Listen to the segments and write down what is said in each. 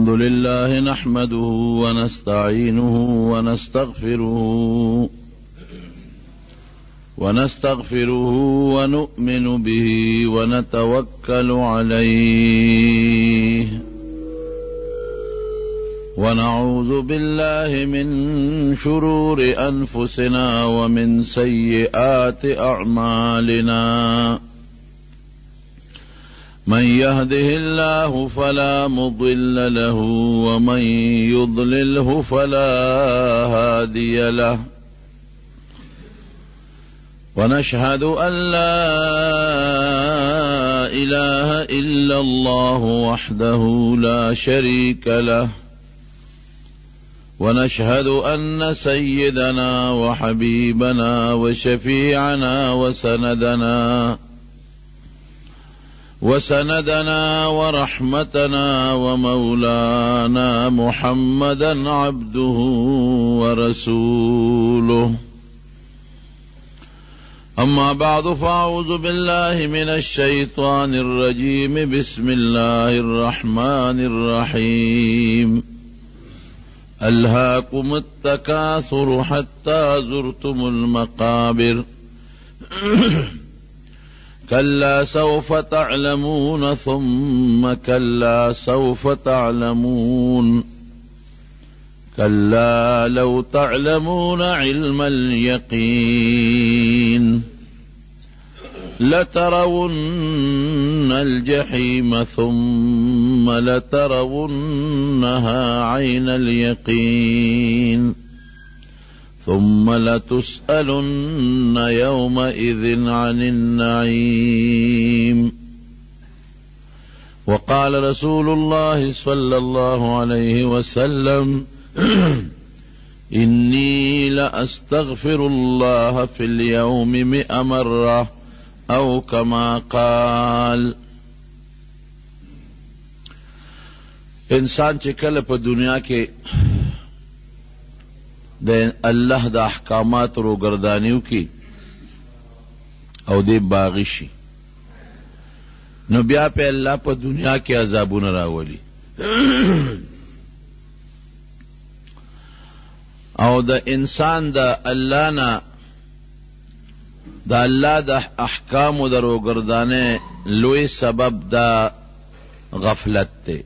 الحمد لله نحمده ونستعينه ونستغفره ونؤمن به ونتوكل عليه ونعوذ بالله من شرور أنفسنا ومن سيئات أعمالنا من يهده الله فلا مضل له ومن يضلله فلا هادي له ونشهد أن لا إله إلا الله وحده لا شريك له ونشهد أن سيدنا وحبيبنا وشفيعنا وسندنا ورحمتنا ومولانا محمدا عبده ورسوله أما بعد فأعوذ بالله من الشيطان الرجيم بسم الله الرحمن الرحيم ألهاكم التكاثر حتى زرتم المقابر كلا سوف تعلمون ثم كلا سوف تعلمون كلا لو تعلمون علم اليقين لترون الجحيم ثم لترونها عين اليقين ثم لتسألن يومئذ عن النعيم وقال رسول الله صلى الله عليه وسلم إني لأستغفر الله في اليوم 100 مرة أو كما قال. انسان چې کله په دنیا کې د الله د احکامات روګردانیو کې او دې باغی شي نو بیا په الله په دنیا کې عذابونه راولي او د انسان د الله نه د الله د احکامو د روګردانۍ لوی سبب دا غفلت ته.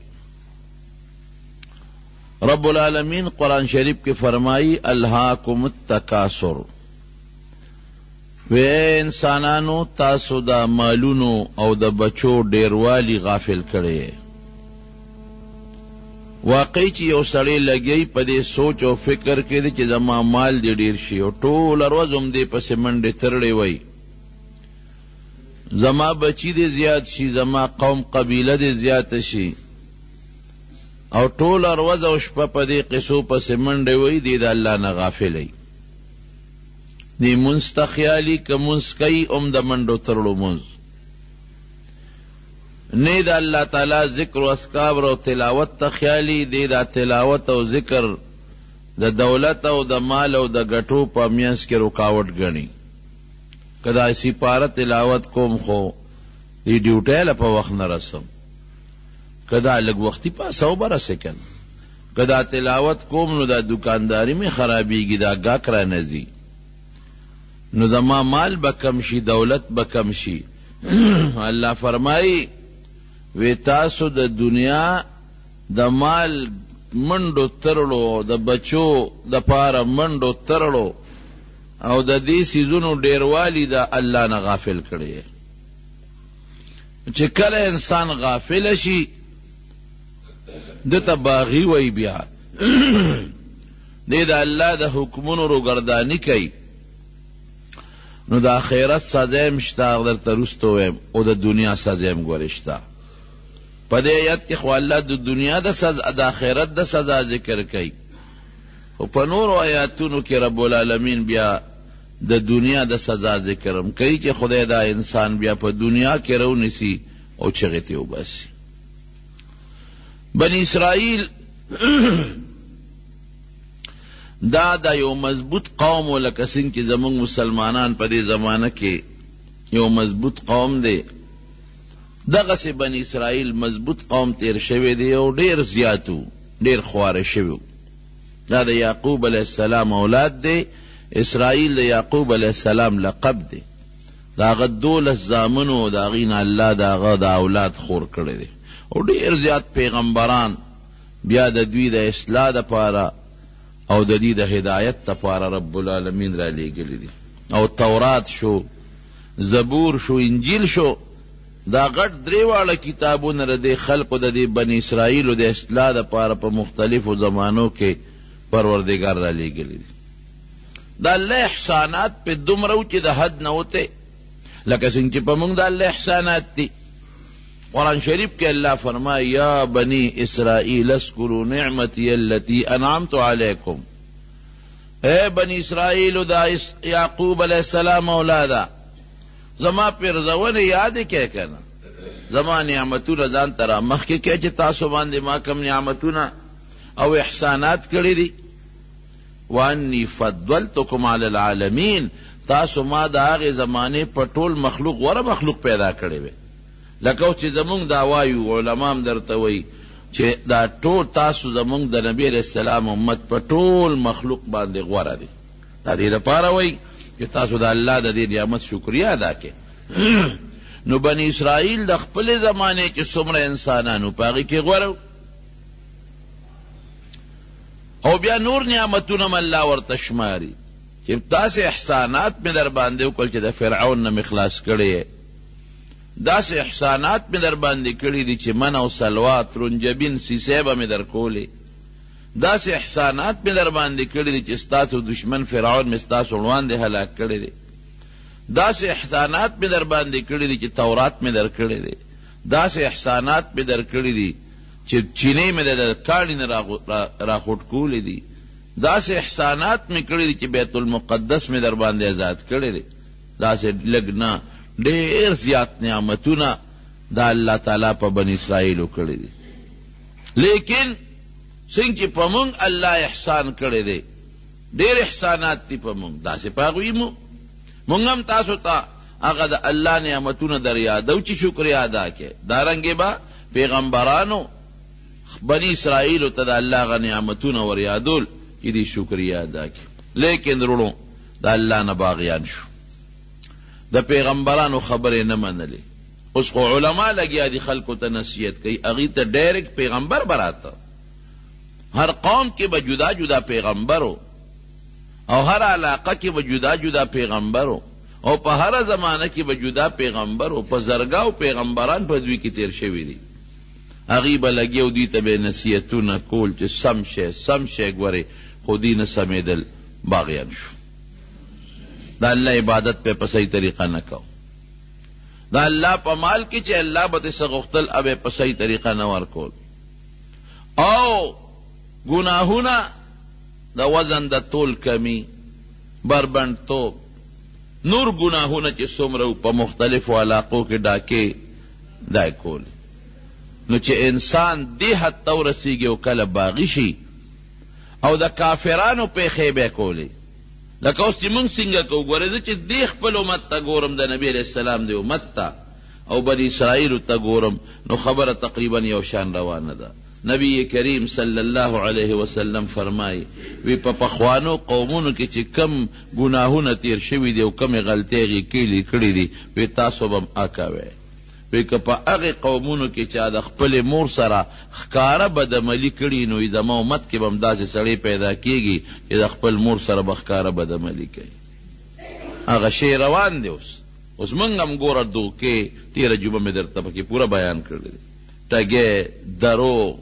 رب العالمین قرآن شریف کے فرمائی الہاکم التکاثر وے انسانانو تاسو دا مالونو او دا بچو ډیروالی غافل کړي. واقعي چې یو سړی لګي په دې سوچ او فکر کې چې زما مال دې ډیر شي او ټول ورځ هم دې پسې منډې ترړې وای، زما بچی دې زیات شي، زما قوم قبیله دې زیات شي او ټول ورځ او شپه په دې قصو پسې منډې وای، دې د الله نه غافل ای. دې مونځ ته خیالي که مونځ کوي هم د منډو ترړو مونځ نه د الله تعالی ذکر و اذکار او تلاوت ته خیالي، دې د تلاوت او ذکر د دولت او د مال او د ګټو په میانس کې رکاوټ ګڼي. که دا سپاره تلاوت کوم خو دې ډیوټۍ له په وخت نه رسم، که دا لږ وختي پاسه وبرسې کن، که دا تلاوت کوم نو دا دکانداری مې خرابېږي، دا ګاک را نځي نو زما مال به کم شي، دولت به کم شي. الله فرمایي وی تاسو د دنیا د مال منډو ترړو، د بچو د پاره منډو ترړو او د دې سیزونو ډیروالی د الله نه غافل کړي. چې کله انسان غافل شي دته باغی وی بیا دې د الله د حکمونو روګردانی کوي نو د آخرت سزا هم شته، درته رستو ویم، او د دنیا سزا هم ګورې شته. په دې آیت کې خو الله د دنیا د سزا د آخرت د سزا ذکر کوي، خو په نورو آیاتونو کې رب العالمین بیا د دنیا د سزا ذکر هم کوي چې خدای دا انسان بیا په دنیا کې رونیسي او چغې ته وباسي. بنی اسرائیل دا دا یو مضبوط قوم و لکه څنګه چې زموږ مسلمانان په دې زمانه کې یو مضبوط قوم دی دغسې بني اسرائیل مضبوط قوم تیر شوی دی او ډیر زیاتو، ډیر خواره شوی. دا د یعقوب علیه السلام اولاد دی. اسرائیل د یعقوب علیه السلام لقب دی. د هغه 12 زامنو د هغې نه الله د هغه د اولاد خور کړی دی او ډیر زیات پیغمبران بیا د دوی د اصلاح دپاره او د دوی د هدایت دپاره رب العالمین را لیږلي دي. او تورات شو، زبور شو، انجیل شو، دا غټ 3 واړه کتابونه د دې خلقو د دې بني اسرائیلو د اصلاح دپاره په مختلفو زمانو کې پروردګار را لیږلي دي. د الله احسانات په دومره و چې د حد نه وته، لکه څنګه چې په موږ د الله احسانات دي. قرآن شریف کې الله فرمایي یا بنی اسرائیل اذکروا نعمتی التي انعمت علیکم. اے بنی اسرائیل دا یعقوب علیہ السلام اولادا، زما پرزونه یاد کې کنه، زما نعمتونه ځان تر مخکې کې چې تاسو باندې ما کوم نعمتونه او احسانات کړی دي. وانی فضلتکم علی العالمین، تاسو ما د هغې زمانې په ټول مخلوق غوره مخلوق پیدا کړی وی. لکه اوس چې زمونږ دا وایو، علما هم درته وایي چې دا ټول تاسو زمونږ د نبي علیه السلام امت په ټول مخلوق باندې غوره دي. دا دې لپاره وایي چې تاسو د الله د دې نعمت شکریه ادا کړئ. نو بني اسرائیل د خپلې زمانې چې څومره انسانانو په هغې کې غوره، او بیا نور نعمتونه م الله ورته شماري چې داسې احسانات مې در باندې وکړل چې د فرعون نه مې خلاص کړی، داسې احسانات مې در باندې کړي دي چې من او سلوات رنجبین سیسې به مې در کولې، داسې احسانات مې در باندې کړي دي چې ستاسو دشمن فرعون مې ستاسو وړاندې هلاک کړی دی، داسې احسانات مې در باندې کړي دي چې تورات مې در کړی دی، داسې احسانات مې در کړي دي چې چینې مې د کاڼي نه راخوټ کولې دي، داسې احسانات مې کړي دي چې بیت المقدس مې در باندې آزاد کړی دی. داسې لږ نه، ډېر زیات نعمتونه دا الله تعالی په بني اسرائیلو کړي دي. لیکن څنګه چې په موږ الله احسان کړی دی، ډېر احسانات دي په موږ، داسې په هغوی موږ هم تاسو ته هغه د الله نعمتونه در یادو چې شکریه ادا کړئ. دارنګې به پیغمبرانو بني اسرائیلو ته د الله هغه نعمتونه ور یادول چې دې شکریه ادا کړي. لیکن وروڼو د الله نه باغیان شو، د پیغمبرانو خبرې نه منلې. اوس خو علما لګیا دي خلکو ته نصیحت کوي، هغې ته ډایرکټ پیغمبر براته. هر قوم کې به جدا جدا پیغمبرو او هر علاقه کې به جدا جدا پیغمبرو او په هر زمانه کې به جدا پیغمبرو، په زرګاو پیغمبران په دوی کې تیر شوي دي. هغې به لګیا دوی ته به نصیحتونه کول چې سم شی ګورې، خو دوی نه سمېدل، باغیان شو. دا الله عبادت په صحیح طریقه نه کو. دا الله په مال کې چې الله به څه غوښتل هغه په صحیح طریقه نه ورکول. او ګناهونه د وزن د تول کمی، بربنډتوب، نور ګناهونه چې څومره په مختلفو علاقو کې ډاکې دا کول. نو چې انسان دې حد ته ورسیږي او کله باغی شي او د کافرانو پیښې به کولې، لکه اوس چې موږ څنګه کوو. ګورې زه چې دې خپل امت ته ګورم، د نبي علیه السلام د امت ته او بني اسرائیلو ته ګورم، نو خبره تقریبا یو شان روانه ده. نبی کریم صلی الله علیه وسلم فرمایي وی په پخوانو قومونو کې چې کم ګناهونه تیر شوي دي او کمې غلطۍ هغې کړي دي، وی تاسو به م اکوئ. وی که په هغې قومونو کې چې د خپلې مور سره ښکاره بدعملي کړي، نو زما امت کې به هم داسې سړی پیدا کېږي چې د خپل مور سره به ښکاره بدعملي کوي. هغه شی روان دی. اوس موږ هم ګوره دوکې، تېره جمعه مې درته پکې پوره بیان کړی دی، ټګې، دروغ،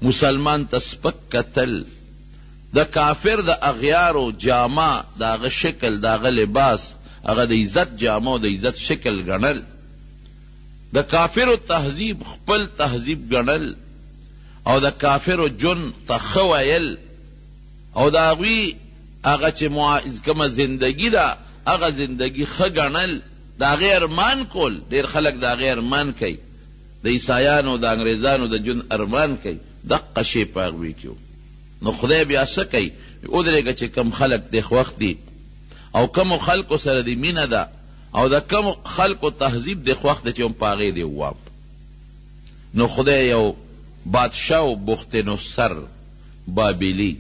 مسلمان ته سپک کتل، د کافر د اغیارو جامه، د هغه شکل، د هغه لباس، هغه د عزت جامه او د عزت شکل ګڼل، د کافرو تهذیب خپل تهذیب ګڼل، او د کافرو جون ته ښه ویل، او د هغوی هغه چې کومه زندګي ده هغه زندګي ښه ګڼل، د هغې ارمان کول. ډېر خلک د هغې ارمان کوي، د عیسایانو د انګریزانو د جون ارمان کوي، دقه شی په هغوی کې. نو خدای بیا څه کوي؟ ودرېږه چې کم خلک د وخت دي او کمو خلکو سره د مینه ده او د کم خلقو تهذیب د خوښ دی چې هم په هغې دی وواب. نو خدای یو بادشاه و بخت نصر بابلی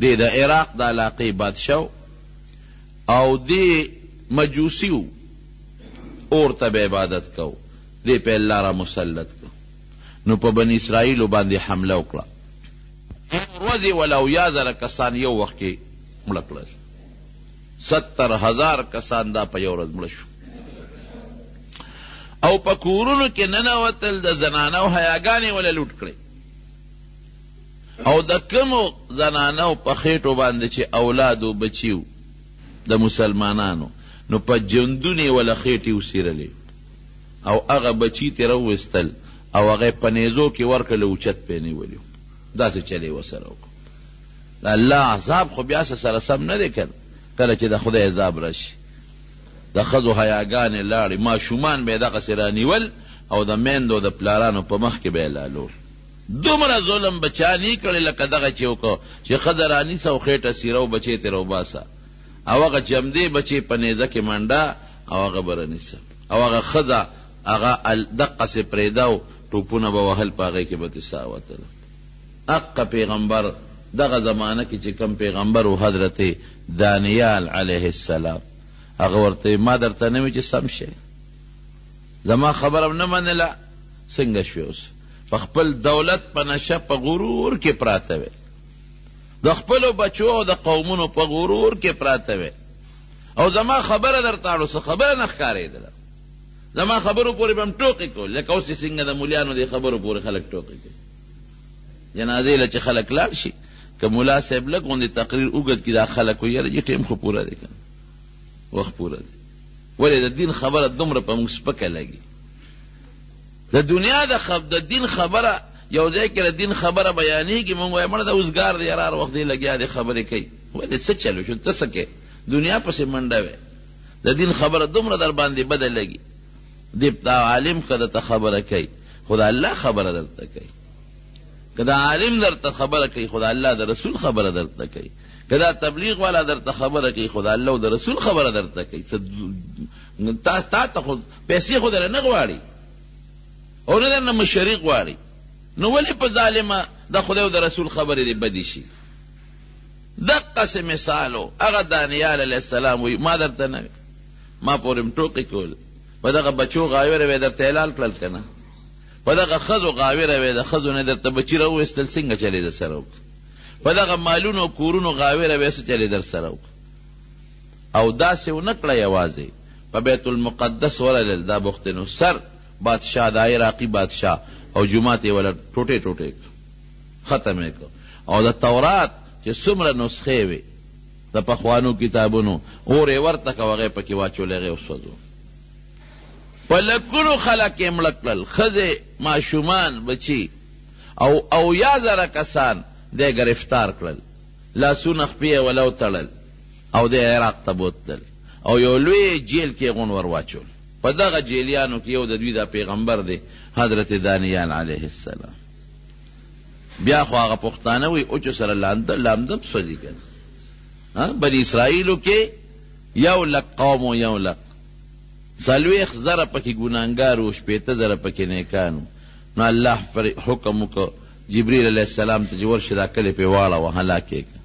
دی د عراق د علاقې بادشاه او دی مجوسی و، اور ته به عبادت کو، دی په الله را مسلط کو. نو په بني اسرائیلو باندې حمله وکړه. ورځې ولا اویا زره کسان یو وخت کې مړه کړل. 70,000 کسان دا په یو ورځ مړه شو. او په کورونو کې ننوتل، د زنانو حیاګانې ولا لوټ کړې. او د کومو زنانو په خېټو باندې چې اولاد و بچیو د مسلمانانو، نو په جندونې ولا خېټې وسیرلې او هغه بچي ترې راوویستل او هغه په نیزو کې ورکړل، اوچت پې نیولي. داسې چلې ورسره وکړو. د الله عذاب خو بیا سره سم نه دی کړ. کله چې د خدای عذاب راشي د ښځو حیاګانې لاړې، ماشومان به یې دغسې رانیول او د میندو د پلارانو په مخ کې به یې لالول. دومره ظلم بچا نه کړی لکه دغه چې وکړو چې ښځه رانیسه او خېټه سیره او بچی ترې وباسه او هغه جمدې بچی په نیزه کې منډه او هغه به رانیسه او هغه ښځه هغه دقسې پرېږده او ټوپونه به وهل، په هغې کې به دې ساه وتله. حق پیغمبر دغه زمانه کې چې کم پیغمبر و حضرت دانیال علیه السلام، هغه ورته ما درته نه وي چې سم شي، زما خبره نه منله، څنګه شوې اوس؟ په خپل دولت په نشه په غرور کې پراته وې، د خپلو بچو او د قومونو په غرور کې پراته وې. او زما خبره درته اړو څه خبره نه ښکارېدله، زما خبرو پورې به هم ټوقې کول، لکه اوس چې څنګه د مولیانو دې خبرو پورې خلک ټوقې کوي. جنازې له چې خلک لاړ شي، که ملا صاحب لږ غوندې تقریر اوږد کړي، دا خلک وایي یاره ټیم خو پوره دی، که وخت پوره دی. ولې د دین خبره دومره په موږ سپکه لګي؟ د دنیا د دین خبره یو ځای کې د دین خبره بیانېږي، موږ وایو مړه د اوزګار دی، یاره هر وخت دی لګیا دی خبرې کوي. ولې څه چلو شو؟ ته څه کوې؟ دنیا پسې منډه وې. د دین خبره دومره در باندې بده لګي. دا عالم که درته خبره کوي، خو د الله خبره درته کوي. که دا عالم درته خبره کوي، خو د الله د رسول خبره درته کوي. که دا تبلیغ والا درته خبره کوي، خو د الله او د رسول خبره درته کوي. تا ته خو پیسې خو در نه غواړي او نه در نه مشري غواړي، نو ولې په ظالمه د خدای او د رسول خبرې دې بدې شي؟ دقسې مثال و. هغه دانیال علیه السلام وایي ما درته نه، ما پورې م ټوقې کول، په دغه بچو غاویره وې درته اعلان کړل که نه، په دغه ښځو غاویره وې د ښځو نه درته بچي راوویستل، څنګه چلې در سره وکړه؟ په دغه مالونو کورونو غاویره وې، څه چلې در سره وکړه؟ او داسې ونه کړه، یوازې په بیت المقدس ورلل دا بخت نصر بادشاه، دا عراقي بادشاه، او جومات یې ولا ټوټې ټوټې ختم یې کړ. او د تورات چې څومره نسخې وې د پخوانو کتابونو، اور یې ورته که هغه پکې واچول، هغې وسوځو. په لکونو خلک یې مړه کړل، ښځې، ماشومان، بچي، او اویا زره کسان دی گرفتار کړل، لاسونه خپې یې ولا وتړل او دی عراق ته بوتلل او یو لوی جیل کې غون ور واچول. په دغه جیلیانو کې یو د دوی دا پیغمبر دی حضرت دانیال علیه السلام. بیا خو هغه پښتانه وایي اوچو سره لامده سوځي که نه. بني اسرائیلو کې 100,000 قوم و 100,000 څلوېښت زره پکې ګناهګار و، 80,000 پکې نیکان و. نو الله پر حکم وکړ جبریل علیه السلام ته چې ورشه دا کلې پې واړوه هلاک یې کړه.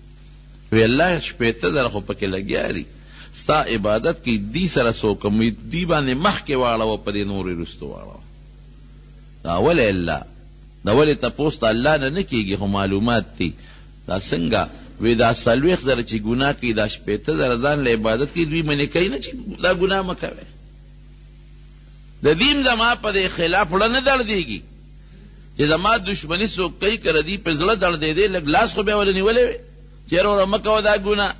وی الله 80,000 خو پکې لګیا دي، ستا عبادت کی دی سره سوکم دی باندې مخکې واړوه، په دې نورې رستو واړوه. دا ولې الله، دا ولې تپوس ته الله نه کېږي، خو معلومات دي. دا څنګه وی دا 40 زره چې ګناه کوي، دا 80,000 ځان له عبادت کې دوی منې کوي نه چې دا ګناه مه کوئ. د دین زما په دې خلاف وړه نه دردېږي چې زما دشمني څوک کوي، که ردي په زړه دردېدی لږ لاس خو بیا وله نیولی وی چې یاره وره مه کوه دا ګناه.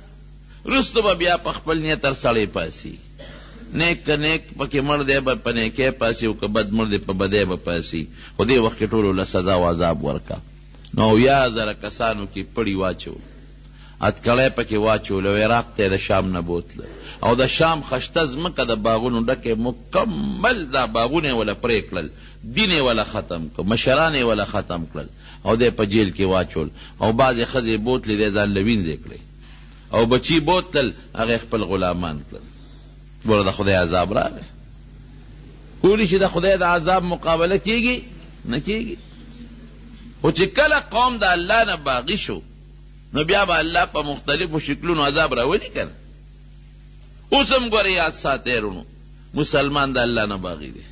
رستو به بیا په خپل نیت هر سړی پاسي، نیک که نیک پکې مړ دی به په نیکۍ پاسي، او که بد مړ دی په بدۍ به پاسي. خو دې وخت کې ټولو له سزا او عذاب ورکه. نو 100,000 کسانو کې پړی واچو، اتکړی پکې واچول، او عراق ته د شام نه بوتله. او د شام خشته ځمکه د باغونو ډکې مکمل دا باغونه ولا پرې کړل، دین یې ولا ختم کړ، مشران یې ولا ختم کړل، او دی په جیل کې واچول. او بعضې ښځې بوتلې دی ځان له وینځې کړې، او بچي بوتل هغه خپل غلامان کړل. ګوره د خدای عذاب راغی. کولی چې د خدای د عذاب مقابله کیږي نه کیږي. خو چې کله قوم د الله نه باغی شو نو بیا به الله په مختلفو شکلونو عذاب راولي کنه. اوس هم ګوره یاد ساتئ رونو، مسلمان د الله نه باغی دی،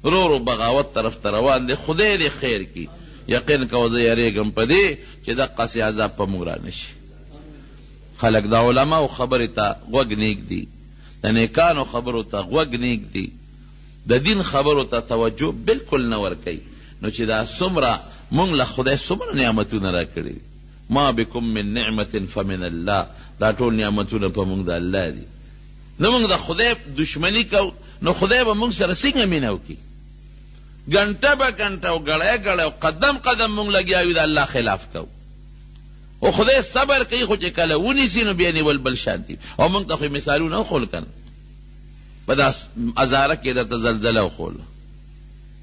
رو رو بغاوت طرف ته روان دی. خدای دې خیر کی. یقین کوه زه یریږم په دې چې دقسې عذاب په موږ رانشي. خلک د علماو خبرې ته غوږ نیږدي، د نیکانو خبرو ته غوږ نیږدي، د دین خبرو ته توجه بالکل نه ورکوي. نو چې دا څومره مونږ له خدای څومره نعمتونه را کړي دي. ما بکم من نعمت فمن الله، دا ټول نعمتونه په مونږ د الله دي. نو مونږ د خدای دشمنی کو نو خدای به مونږ سره څنګه مینه وکړي؟ ګنټه به ګنټه او ګړی ګړی او قدم قدم مونږ لګیا یو د الله خلاف کو. او خدای صبر کوي، خو چې کله ونیسي نو بیا نیول بل شانتي. او مونږ ته خو مثالونه وښول کنه، په دا ازاره کې درته زلزله وښوله،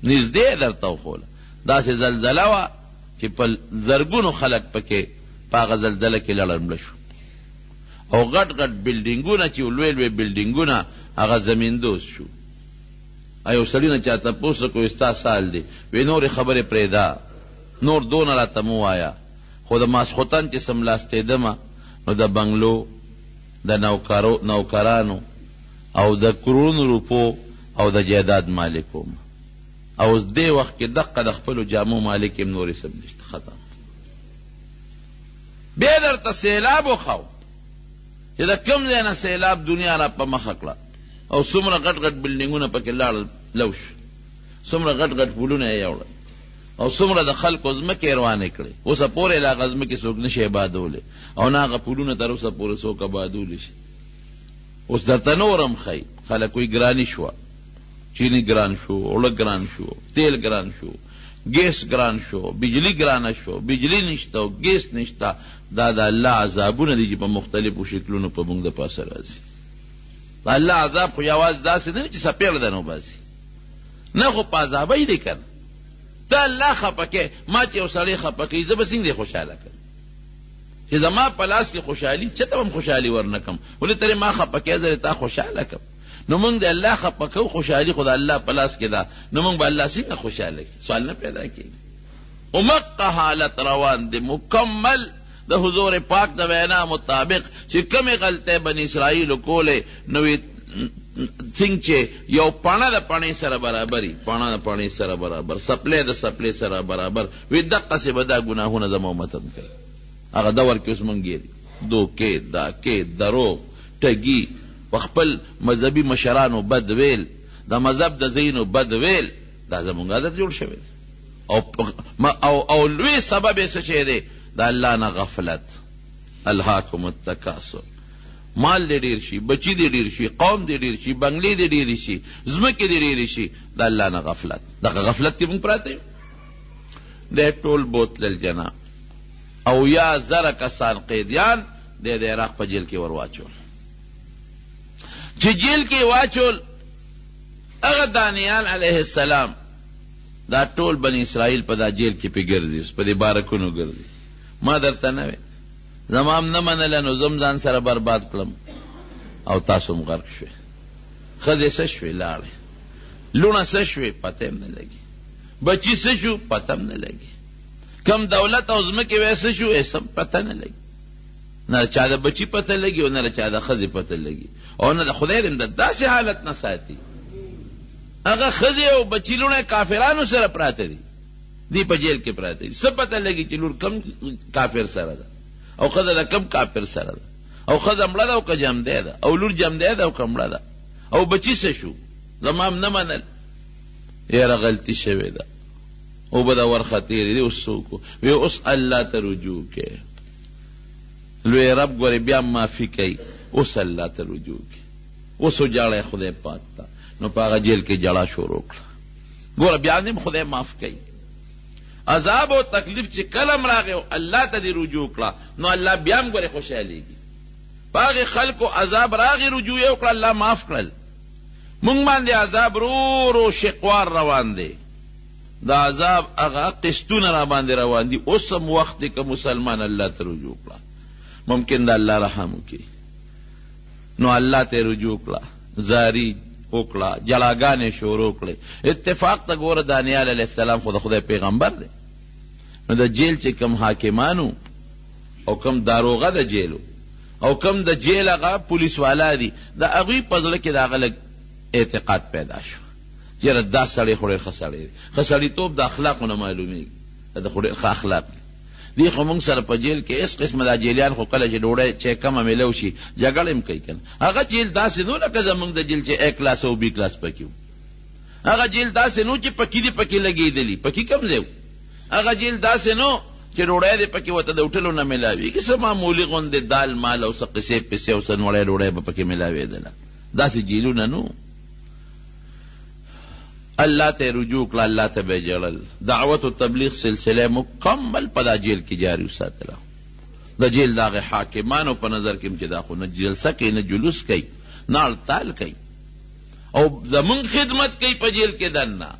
نږدې درته وښوله. داسې زلزله وه چې په زرګونو خلک پکې په هغه زلزله کې لړمړه شو. او غټ غټ بلډینګونه چې لوی لوی بلډینګونه هغه زمیندوز شو. ایو سړي نه چا تپوس وکړو ستا سال دی؟ وی نورې خبرې پرېږده، نور دونه راته مه وایه. خو د ماسخوتن چې سملاستېدمه نو د بنګلو د نوکرانو او د کرونو روپو او د جایداد مالک وم. او اوس دې وخت کې دقه د خپلو جامو مالک یم نورې سم نشته، ختم. بیا درته سیلاب وښو چې د کوم ځای نه سیلاب دنیا را په مخه کړه او څومره غټ غټ بلډینګونه پکې لاړل لوش، څومره غټ غټ پلونه یې یوړل او څومره د خلکو ځمکې روانې کړې. اوسه پورې لا هغه ځمکې څوک نشي آبادولی او نه هغه پلونه تر اوسه پورې څوک آبادولی شي. اوس درته نورم ښایي. خلک وایي ګراني شوه، چینی ګران شو، اوړه ګران شو، تیل ګران شو، ګیس ګران شو، بجلی ګرانه شو، بجلی نشته او ګیس نشته. دا د الله عذابونه دي چې په مختلفو شکلونو په موږ د پاسه راځي. د الله عذاب خو یوازې داسې نه چې څپېړه ده نو باسي، نه خو په عذابی دی که نه. ته الله خفه کې، ما چې یو سړی خفه کوي زه به څنګه خوشحاله کړم؟ چې زما په لاس کې خوشحالي چېته به هم خوشحالي ورنه کړم. ولې ترې ما خفه کې زه تا خوشحاله کړم. نو موږ د الله خفه کوو، خوشحالي خو د الله په لاس کې ده. نو موږ به الله څنګه خوشحاله کړي؟ سوال نه پیدا کېږي. ومقه حالت روان دی مکمل د حضور پاک د وینا مطابق چې کمې غلطۍ بني اسرائیلو کولې نو څنګه چې یو پاڼه د پاڼې سره برابري، پاڼه د پاڼې سره برابر، سپلی د سپلی سره برابر، وی دقسې به دا ګناهونه زما امت هم کوي. هغه دور کې اوس موږ ګیري دوکې، داکې، دروغ، ټګي، په خپل مذهبي مشرانو بد ویل، د مذهب د ځینو بد ویل، دا زموږ عادت جوړ شوی او لوی سبب یې څه شی دی؟ د الله نه غفلت. الهاکم التکاثر، مال دې ډېر شي، بچي دې ډېر شي، قوم دې ډېر شي، بنګلې دې ډېرې شي، ځمکې دې ډېرې شي، د الله نه غفلت. دغه غفلت کې موږ پراته یو. دی ټول بوتلل جنا او یا زره کسان قیدیان دی د عراق په جیل کې ور واچول. چې جیل کې واچول هغه دانیال علیه السلام دا ټول بني اسرائیل په دا جیل کې پې ګرځي، په دې بارکونو ګرځي. ما درته نه وی زمام نه منله نو زم ځان سره برباد کړم او تاسو هم غرق شوې. ښځې څه شوې لاړې، لوڼه څه شوې پته هم نه لګي، بچي څه شو پته هم نه لګي، کم دولت او ځمکې وی څه شو هېڅ هم پته نه لګي. نه چا د بچي پته لګي او نه چا د ښځې پته لګي او نه د خدای دې د داسې حالت نه ساتي. هغه ښځې او بچي لوڼه کافرانو سره پراته دي، دی په جیل کې پراته دي. څه پته لګي چې لور کم کافر سره ده او ښځه د کم کافر سره ده، او ښځه مړه ده او که جمدی ده، او لور جمدی ده او که مړه ده، او بچي څه شو زما هم نه منل. یاره غلطي شوې ده او به دا ورخه تېرې دي. اوس څوک وی اوس الله ته رجوع کې، لوی رب ګورې بیا معافي کوي. اوس الله ته رجوع کې، اوس وجاړی خدای پاک ته. نو په هغه جیل کې جړه شروع کړه. ګوره بیا هم خدای معاف کوي. عذاب او تکلیف چې کلم راغی او الله ته دې رجوع کړه نو الله بیا هم ګورې خوشحالېږي. په هغې خلکو عذاب راغی، رجوع یې وکړه، الله معاف کړل. مونږ باندې عذاب رو رو شقوار روان دی، د عذاب هغه قسطونه را باندې روان دي. اوس هم وخت دی که مسلمان الله ته رجوع کړه، ممکن د الله رحم وکړي. نو الله ته رجوع کړه، زاری وکړه، جلاګانې شروع کړې. اتفاق ته ګوره دانیال علیه السلام خو د خدای پیغمبر دی، نو د جیل چې کم حاکمانو او کم داروغه د جیلو او کم د جیل هغه پولیس والا دي، د هغوی په زړه کې د هغه لږ اعتقاد پیدا شو چې یاره دا سړی خو ډېر ښه سړی دی. ښه سړیتوب د اخلاقو نه معلومېږي، د خو ډېر ښه اخلاق دی. دی خو موږ سره په جیل کې هېڅ قسمه دا جیلیان خو کله چې ډوډۍ چې کمه میلو شي جګړه هم کوي که نه. هغه جیل داسې نو لکه زموږ د جیل چې A کلاس او B کلاس پکې و. هغه جیل داسې نو چې پکې دي پکې لګېدلي، پکې کم ځای و. هغه جیل داسې نو چې ډوډۍ دې پکې ورته د هوټلو نه میلاوېږي، څه معمولي غوندې دال مال او څه قصې پسې او څه نوړی ډوډۍ به پکې میلاوېدله. داسې جیلونه نو. الله ته رجوع کړه، الله ته به جړل. دعوت و تبلیغ سلسله مکمل په دا جیل کې جاري وساتله. د جیل د هغې حاکمانو په نظر کې چې دا خو نه جلسه کوي نه جلوس کوي نه هړتال کوي او زمونږ خدمت کوي په جیل کې دننه،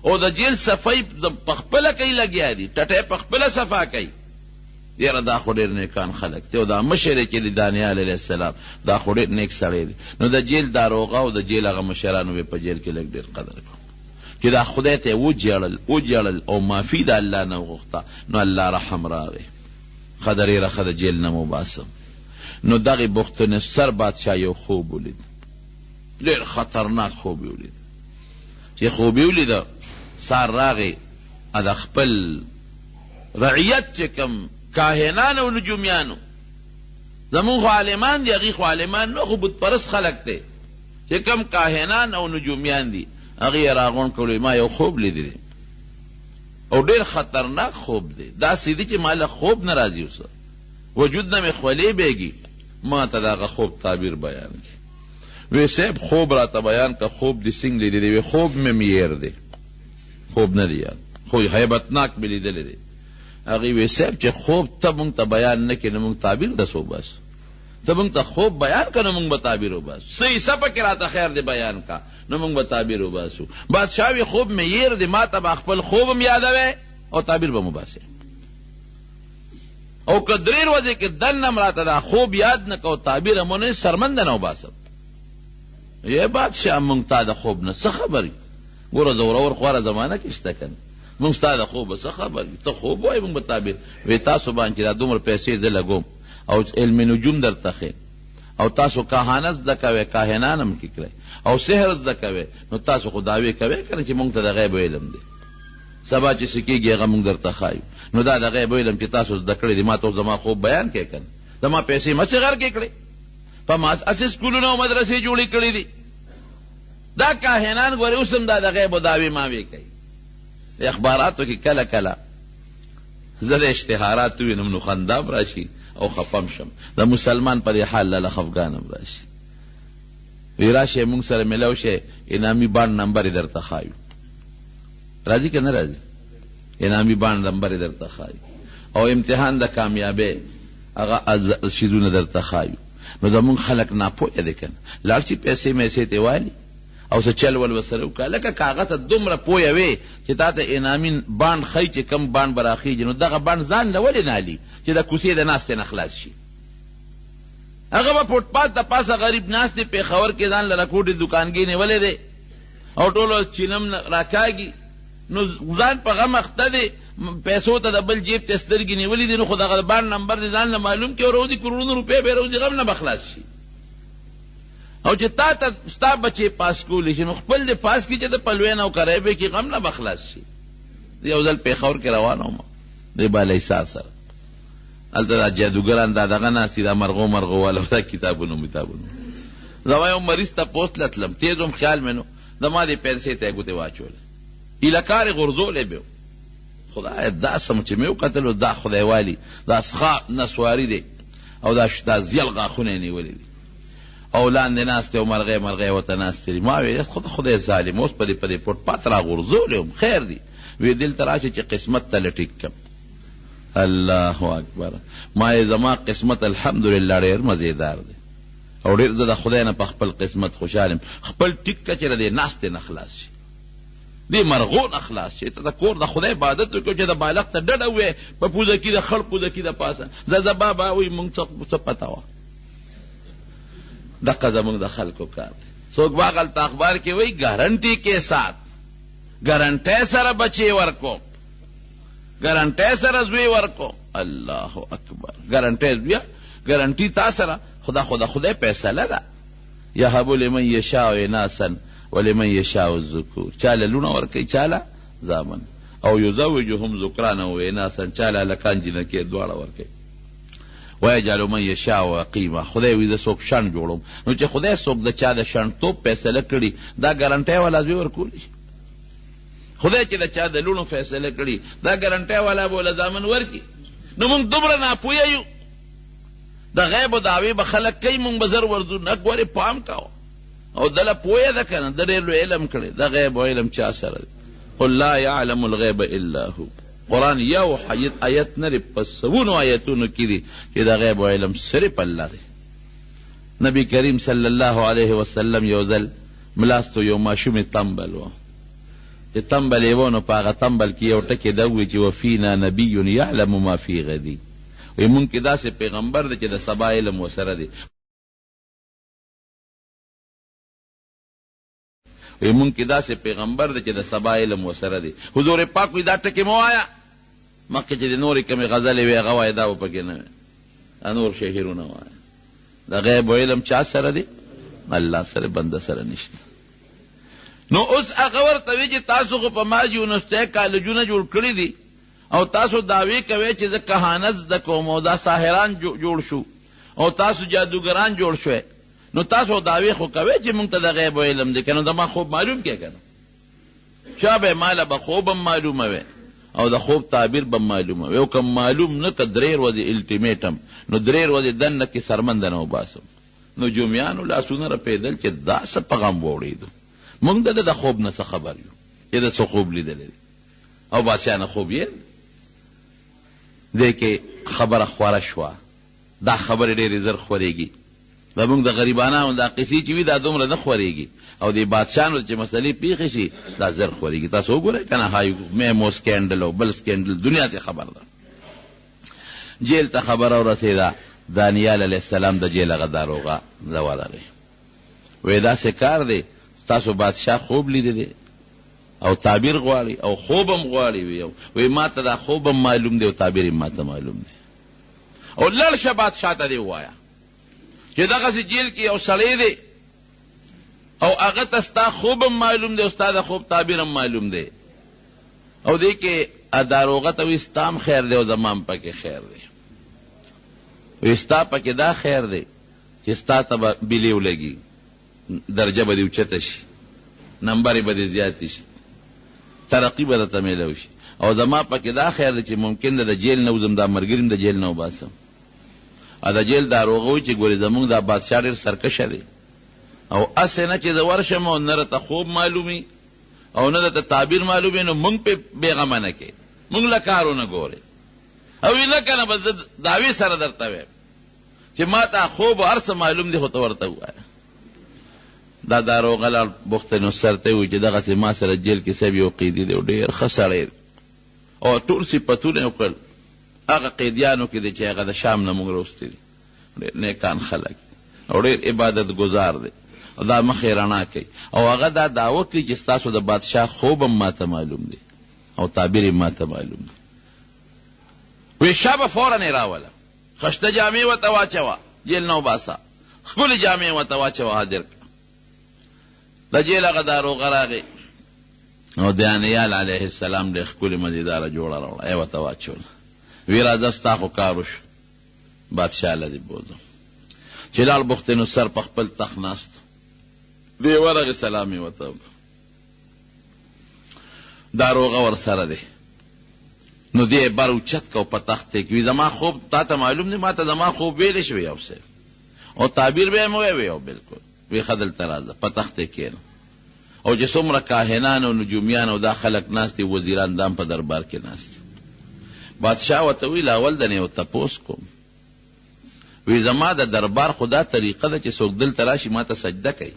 او د جیل صفائی پخپله کوي لګیا دي، ټټۍ پخپله صفا کوي. یاره دا خو ډېر نیکان خلک دی، او دا مشر چې دی دانیال علیه السلام دا خو ډېر نیک سړی دی. نو د جیل داروغه او د جیل هغه مشرانو به په جیل کې لږ ډېر قدر کړو چې دا خدای ته وجړل او معافي د الله نه وغوښته، نو الله رحم راغی، ښه ډېره ښه د جیل نه وباسم. نو دغې بختنصر بادشاه یو خوب ولید، ډېر خطرناک خوب یې ولید. چې خوب یې ولیده سار راغی د خپل رعیت چې کم کاهنان او نجومیانو، زمون خو عالمان دي، هغوی خو عالمان نو خو بت پرست خلک دی، چې کم کاهنان او نجومیان دي هغوی یې راغونډ کړلو. ما یو خوب لیدلی او ډېر خطرناک خوب دی، داسې دی چې ما له خوب نه راځي، اوسه وجود نه مې خولې بیږي. ما ته د هغه خوب تعبیر بیان کړي. وی صاحب خوب راته بیان که خوب دې څنګه لیدلی؟ وی خوب مې میر دی، خوب نه دی یاد، خو هیبتناک مې لیدلی دی. هغې وی صاحب چې خوب ته مونږ ته بیان نه کړې نو مونږ تعبیر دسو بس، ته مونږ ته خوب بیان که نو مونږ به تعبیر وباسو، څه حصه پکې راته خیر دی بیان کا نو مونږ به تعبیر وباسو. بادشاه وی خوب مې یېر دی، ما ته به خپل خوب هم یادوی او تعبیر به مو باسې، او که درې ورځې کې دننه م راته دا خوب یاد نه کو تعبیر هم ونه سرمنده نه وباسم. یې بادشاه مونږ تا د خوب نه څه خبر یو؟ ګوره زورور خواره زمانه کې شته که نه، مونږ ستا د خوبه څه خبر یو؟ ته خوب وایې مونږ به تعبیر. وی تاسو باندې چې دا دومره پیسې زه لګوم او علم نجوم درته ښیم او تاسو کاهانه زده کوئ، کاهنان هم کې کړئ او سحر زده کوئ، نو تاسو خو دعوې کوئ که نه چې مونږ ته د غیب علم دی، سبا چې څه کېږي هغه مونږ درته ښایو. نو دا د غیب علم چې تاسو زده کړی دی، ما ته اوس زما خوب بیان کړئ که نه؟ زما پیسې مه صغر کې کړئ، په ما اسې سکولونه او مدرسې جوړې کړې دي. دا کاهنان ګورې اوس هم دا د غیب و دعوې ماوې کوي. اخباراتو کې کله کله زه د اشتهارات ووینم نو خندام راشي او خفم شم، د مسلمان په دې حال له خفګانم راشي. وی راشئ مونږ سره میلاو شئ، انعامي بانډ نمبر یې درته ښایو. راځي که نه راځي؟ انعامي بانډ نمبر یې درته ښایو او امتحان د کامیابۍ هغه شیزونه درته ښایو. نو زمونږ خلک ناپوهه دی که نه، لاړ شي پیسې میسې ته والي او څه چل ول ورسره وکړه. لکه که هغه ته دومره پوهه وې چې تا ته انعامي بانډ ښایي چې کم بانډ به راخېږي، نو دغه بانډ ځان له ولې نه علي چې د کوڅې د ناستې نه خلاص شي؟ هغه به فوټپاث د پاسه غریب ناست دی، پېښور کې ځان له رکوټې دوکانګۍ نیولی دی او ټولو چینم راکاږي، نو ځان په غم اخته دی، پیسو ته د بل جیب ته سترګې نیولې دي، نو خو دغه بانډ نمبر دې ځان له معلوم کړي او روزي کروڑونو روپۍ به روزي غم نه به خلاص شي. او چې تا ته ستا بچې پاس کولی شي نو خپل دې پاس کړي چې د پلوین او کریبې کې غم نه به خلاص شي. یو ځل پېښور کې روان وم د بالا حصار سره، هلته دا جادوګران دا دغه ناستي دا مرغو مرغو والا دا کتابونو زما یو مریض ته پوست لتلم، تیز وم خیال مې نو زما دې پیسې ته یې ګوتې واچولې، ایله کار یې غورځولی به و. خدای دا سم چې مې وکتلو دا خدای والي دا څښا نسواري دی او دا زیل غاښونه یې نیولي دي او لاندې ناستې او مرغۍ مرغۍ ورته ناستې دي. ما ویل خدای ظالم اوس په دې فوټپاث را غورځولی وم، خیر دی. وی دلته راشه چې قسمت ته لټیک کم. الله اکبر. ما یې زما قسمت الحمدلله ډېر مزېدار دی او ډېر زه د خدای نه په خپل قسمت خوشحال یم. خپل ټیک که چې د دې ناستې نه خلاص شي، دې مرغو نه خلاص شي، ته د کور د خدای عبادت وکړو چې د بالغ ته ډډه ووایې په پوزه کې د خړ پوزه کې د پاسه زه بابا وایي مونږ څه پته وه. دقه زمونږ د خلکو کار دی. څوک باغلته اخبار کې وایي ګارنټي کې سات، ګارنټۍ سره بچی ورکو، ګارنټۍ سره زوی ورکو. الله اکبر. ګارنټۍ بیا ګارنټي تا سره خدای فیصله ده. یهب لمن یشاء اناسا ولمن یشاء الذکور. چاله لونه ورکوي، چاله زامن. او یزوجهم ذکرانا و اناسا، چاله هلکان جنکې دواړه ورکوي. ویجعل من یشاء عقیما. خدای وایي زه څوک شنډ جوړوم. نو چې خدای څوک د چا د شنډتوب فیصله کړي دا ګارنټۍ والا زوی ورکولی شي. خدای چې د چا د لونو فیصله کړي دا ګارنټۍ والا به وله زامن ورکي. نو موږ دومره ناپویه یو، د غیب و دعوی به خلک کوي، موږ به زر ورځو نه ګورې پام کوه. او دله پویه ده که نه، د ډېر لوی علم کړی. د غیب و علم چا سره دی؟ قل لا یعلم الغیب الا هو. قرآن یو آیت نه دی، په سوونو آیتونو کې دي چې د غیب و علم صرف الله دی. نبی کریم صلی الله علیه وسلم یو ځل ملاستو یو ماشومې تمبل و، چې تمبل یې و، نو په هغه تمبل کې یو ټکې ده ووایي چې وفینا نبی یعلم ما فی غدی. وی مونږ کې داسې پیغمبر دی چې د سبا علم ورسره دی. وی مونږ کې داسې پیغمبر دی چې د سبا علم ورسره دی. حضور پاک وی دا ټکې مه وایه، مخکې چې د نورې کمې غزلې وی هغه وایه، دا به پکې نه وی، نور شعرونه وایه. د غیب و علم چا سره دی؟ الله سره، بنده سره نشته. نو اوس هغه ورته وی چې تاسو خو په ما یونیورسټۍ کالجونه جوړ کړي دي او تاسو دعوی کوئ چې زه کهانت زده کوم او دا ساحران جوړ شو او تاسو جادوګران جوړ شوئ. نو تاسو دعوی خو کوئ چې موږ ته د غیب و علم دی، که نو د ما خوب معلوم کې که نه چا به ماله به خوب هم معلومه وی او د خوب تعبیر به معلومه وی. او که معلوم نه که 3 ورځې الټیمیټم، نو 3 ورځې دننه کې سرمنده نه وباسم. نو جومیانو لاسونه رپېدل چې دا څه په غم واوړېدو. موږ د خوب نه څه خبر یو چې د څه خوب لیدلی او بادشاه نه خوب یې دی کې خبره خوره شوه. دا خبرې ډېرې زر خورېږي. زموږ د غریبانو دا قصې چې وي دا دومره نه خورېږي، او د بادشاهانو چې مسلې پیښې شي دا زر خورېږي. تاسو وګورئ که نه، های میمو سکینډل او بل سکینډل دنیا ته خبر ده. جیل ته خبره ورسېده، دانیال علیه السلام د جیل هغه داروغه ورغی. وی داسې کار دی، تاسو بادشاه خوب لیدلی دی او تعبیر غواړي او خوب هم غواړي. وی ما ته دا خوب هم معلوم دی او تعبیر هم ما ته معلوم دی. او لړ شه بادشاه ته دې ووایه چې دغسې جیل کې یو سړی دی او هغه ته ستا خوب هم معلوم دی او ستا د خوب تعبیر هم معلوم دی. او دې کې داروغه ته وی ستا هم خیر دی او زما هم پکې خیر دی. وی ستا پکې دا خیر دی چې ستا ته به بیلې ولګي، درجه به دې اوچته شي، نمبرې به دې زیاتې شي، ترقی به درته میلاو شي. او زما پکې دا خیر دی چې ممکن ده د جیل نه وځم، دا ملګري د جیل نه وباسم. د جیل داروغه وایي چې ګورې زمونږ دا بادشاه ډېر سرکشه دی او هسې نه چې زه ورشم او نه راته خوب معلومي او نه درته تعبیر معلومي، نو موږ پې بېغمه نه کوې، موږ له کارونه ګورې. او وی نه که نه به زه دعوې سره درته وایم چې ما ته خوب هر څه معلوم دی، خو ته ورته ووایه. دا داروغه لاړ بخت نصر ته وایي چې دغسې ما سره جیل کې صاحب یو قیدي دی او ډېر ښه سړی دی او ټول صفتونه یې وکړل. هغه قیدیانو کې دی چې هغه د شام نه موږ راوستي دي، ډېر نیکان خلک دي او ډېر عبادت ګزار دی او دا مخې رڼا کوي. او هغه دا دعوه کوي چې ستاسو د بادشاه خوب هم ما ته معلوم دی او تعبیر هم ما ته معلوم دی. وی شابه فورا یې راوله، خشته جامې ورته واچوه، جیل نه وباسه، ښکلې جامې ورته واچوه، حاضر کړه. د جیل هغه داروغه راغی او دانیال علیه السلام ډېر ښکلې مزیداره جوړه راوړه، یې ورته واچوله. وی راځه ستا خو کار وشو، بادشاه له دې بوځم. چې لاړ بخت نصر په خپل تخت ناست دی، ورغې سلام یې ورته وکړ. داروغه ورسره دی. نو دی بر اوچت کو په تخت کې وی زما خوب تا ته معلوم دی؟ ما ته زما خوب ویلی شوی یو څه او تعبیر به یې مو وی او بالکل. وی ښه دلته راځه، په تخت کې کښېنه. او چې څومره کاهنان او نجومیان او دا خلک ناست دي، وزیران دام په دربار کې ناست. بادشاه ورته ویل اول د نه یو تپوس کوم. وی زما د دربار خدا طریقه ده چې څوک دلته راشي ما ته سجده کوي،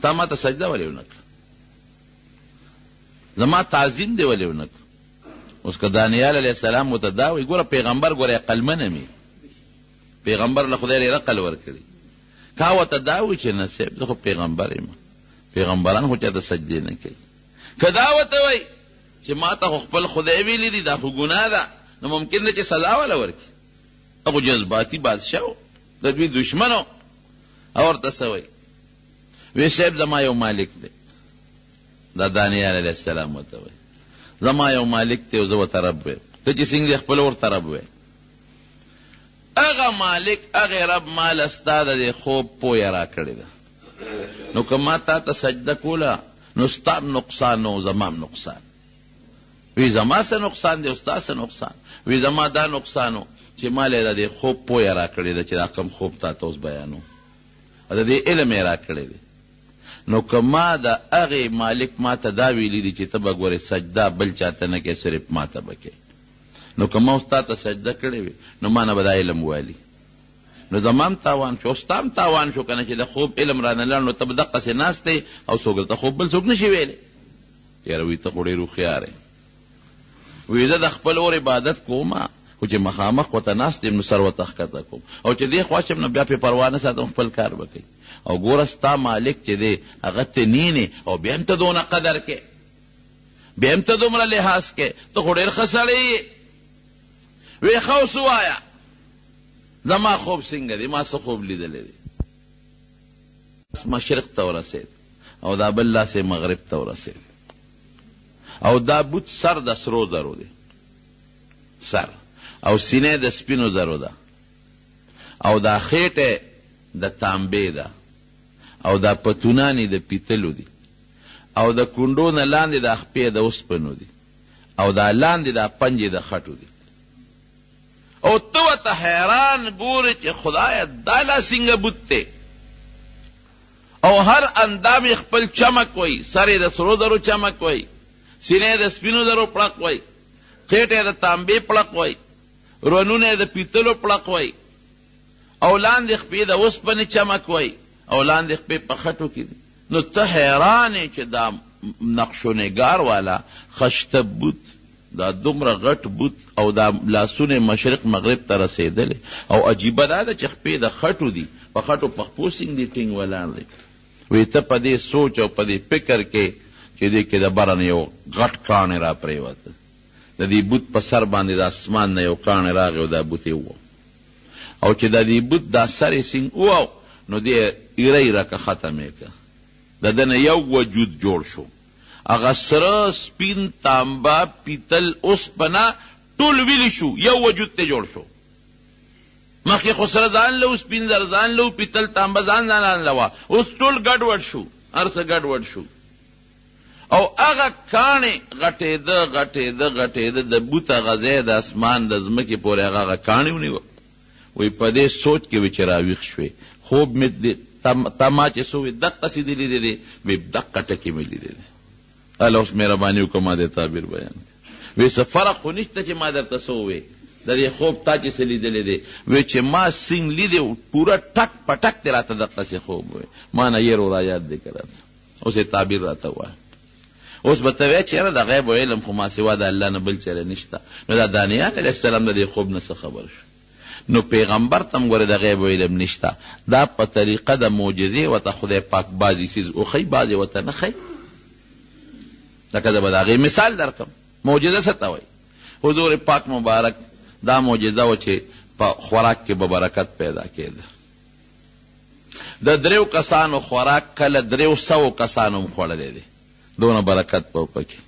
تا ما ته سجده ولې ونه کړه؟ زما تعظیم دې ولې ونه کړه؟ اوس که دانیال علیه السلام ورته دا وایي، ګوره پیغمبر ګوره عقلمنه می، پیغمبر له خدای ډېر عقل ورکړي. کاوته دا وی چې نصیب زه خو پیغمبر یم پیغمبران خو چاته سجدې نه کوي که دا ورته وی چې ما ته خو خپل خدای ویلی دي دا خو ګناه ده نو ممکن ده چې سزا وله ورکړي هغه جذباتي بادشاه و د دوی دشمن و او ورته څه وی وی صاحب زما یو مالک دی دا دانیال علیه السلام ورته وی زما یو مالک دی او زه ورته رب ویم ته چې څنګه خپل ورته رب وی هغه مالک هغه رب مال ستا د خوب پویه را کړې ده نو که ما تا ته سجده کوله نو ستا نقصان و زمام نقصان وی زما څه نقصان دی او ستا څه نقصان وی زما دا نقصان و چې ما له د خوب پویه را کړې ده چې دا کوم خوب تا ته اوس بیانو د دې علم یې را کړی دی نو که ما د هغې مالک ما ته دا ویلی دي چې ته به ګورې سجده بل چاته نه کوې صرف ما ته به کوې نو که ما اوس تا ته سجده کړې وي نو ما نه به دا علم والي نو زما هم تاوان شو ستا هم تاوان شو که نه چې د خوب علم رانه لاړ نو ته به دقسې ناست دی او څوک درته خوب بل څوک نه شي ویلی یاره وی ته خو ډېر هوښیار یې وی زه د خپل اور عبادت کومه خو چې مخامخ ورته ناست یم نو سر ورته ښکته کوم او چې دې خوا شم نو بیا پې پروا نه ساتم خپل کار به کوي او ګوره ستا مالک چې دی هغه ته نینې او بیا هم ته دونه قدر کې بیا هم ته دومره لحاظ کې ته خو ډېر ښه سړی یې وی ښه اوس ووایه زما خوب څنګه دی ما څه خوب لیدلی دی مشرق ته ورسېد او دا بل لاس مغرب ته ورسېد او دا بوت سر د سرو زرو دی سر او سینې د سپینو زرو ده او دا خېټه د تانبې ده او دا پتونانی د پیتلو دي او د کونډو نه لاندې د خپې د اوسپنو دي او دا لاندې د پنجې د خټو دي او ته ورته حیران ګورې چې خدایه دا لا څنګه بوت دی او هر اندام خپل چمک وی سر د سرو زرو چمک وی سینې د سپینو زرو پړق وی خېټه د تانبې پړق وی رونونه د پیتلو پړق وی او لاندې خپې د اوسپنې چمک وی او لاندې خپې په خټو کې دي نو ته حیران یې چې دا نقش و نگار والا خشته بوت دا دومره غټ بوت او دا لاسونه مشرق مغرب ته رسېدلی او عجیبه دا ده چې خپې د خټو دي په خټو پخپو سینګ دي ټینګ ولاړ دی وی ته په دې سوچ او په دې فکر کې چې دې کې د بره نه یو غټ کاڼی را پرېوته د دې بوت په سر باندې د اسمان نه یو کاڼی راغی او دا بوت یې وو او چې د دې بوت دا سر یې سینګ وو نو دې ایره ایره که ختم یې که د ده نه یو وجود جوړ شو هغه سره سپین تانبه پیتل اوسپنه ټول ویلی شو یو وجود ته جوړ شو مخکې خو سره ځان له سپین زر ځان له پیتل تانبه ځان له وه اوس ټول ګډوډ شو هر څه ګډوډ شو او هغه کاڼې غټېده د بوت هغه ځای د اسمان د ځمکې پورې هغه کاڼې ونیوه وی په دې سوچ کې وی چې راویښ شوې خوب مې تا ما چې څه وی دقسې دې لیدلی دی وی دقه ټکې مې لیدلی دی الله اوس مهرباني وکړه ما دې تعبیر بیان وی څه فرق خو نشته چې ما درته څه ووی د دې خوب تا چې څه لیدلی دی وی چې ما سینګ لیدی پوره ټک په ټک دې راته دقسې خوب وی ما نه یې را یاد دی که راته اوس یې تعبیر راته ووایه اوس به ته وایې چې یاره د غیب و علم خو ما سوا د الله نه بل چېرې نشته نو دا دانیال علیه السلام د دې خوب نه څه خبر شو نو پیغمبر تم ګوره د غیب و علم نشته دا په طریقه د معجزې ورته خدای پاک بعضې څیز وښیي بعضې ورته نه ښیي لکه زه به د هغې مثال درکړم معجزه څه ته وایي حضور پاک مبارک دا معجزه وه چې په خوراک کې به برکت پیدا کېده د 3 کسانو خوراک کله 300 کسانو هم خوړلی دی دونه برکت به پکې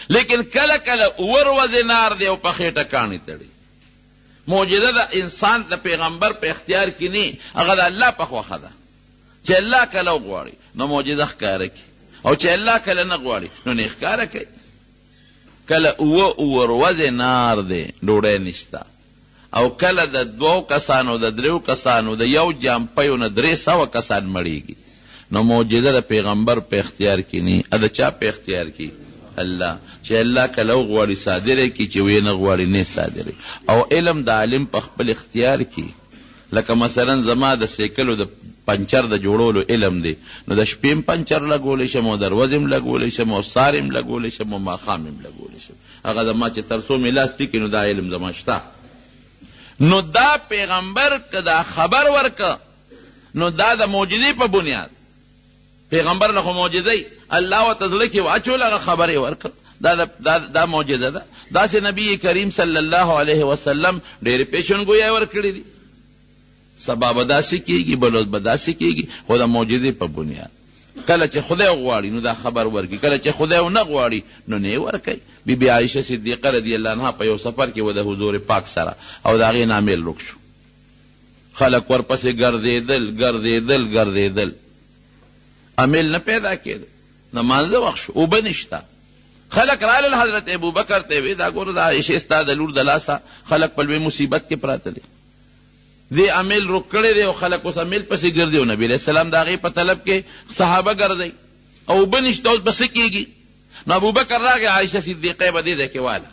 لیکن کله کله اور ورځې نار دی او په خېټه کاڼي تړي معجزه د انسان د پیغمبر په اختیار کې نه هغه د الله په خوښه ده چې الله کله وغواړي نو معجزه ښکاره کړي او چې الله کله نه غواړي نو نه ښکاره کوي کله اور ورځې نار دی ډوډۍ نشته او کله د 2 کسانو د 3 کسانو د یو جامپیو نه 300 کسان مړیږي نو معجزه د پیغمبر په اختیار کې نه د چا په اختیار کې الله چې الله کله غواړي صادره کی چې وی نه غواړي نه صادره او علم د عالم په خپل اختیار کې لکه مثلا زما د سیکلو د پنچر د جوړولو علم دی نو د شپې پنچر لګولی شم او د ورځې لګولی شم او سهار لګولی شم او ماښام لګولی شم هغه زما چې تر څو مې لاس ټیکي نو دا علم زما شته نو دا پیغمبر که دا خبر ورکه نو دا د معجزې په بنیاد پیغمبر له خو معجزې الله ورته زړه کې واچول، هغه خبرې ورکړ. دا معجزه ده. داسې نبی کریم صلی الله علیه وسلم ډېرې پیشنګویۍ ورکړې دي. سبا به داسې کېږي، بلوز به داسې کېږي، خو د معجزې په بنیاد. کله چې خدای غواړي نو دا خبر ورکړي، کله چې خدای ونه غواړي نو نه یې ورکوي. بی عایشه صدیقه رضی الله عنها په یو سفر کې و د حضور پاک سره، او د هغې نه امیل رک شو. خلک ورپسې ګرځېدل، امیل نه پیدا کېده. نمانځه وخت شو، اوبه نشته. خلک رالل حضرت ابوبکر ته وی دا ګوره د عایشې ستا د لور د لاسه خلک په لوی مصیبت کې پراته دي، دې امیل رک کړی دی او خلک اوس امیل پسې ګرځي، او نبي علیہ السلام د هغې په طلب کې صحابه ګرځئ او اوبه نشته، اوس به څه کېږي؟ نو ابوبکر راغی، عایشه صدیقه به دې ځای کې واله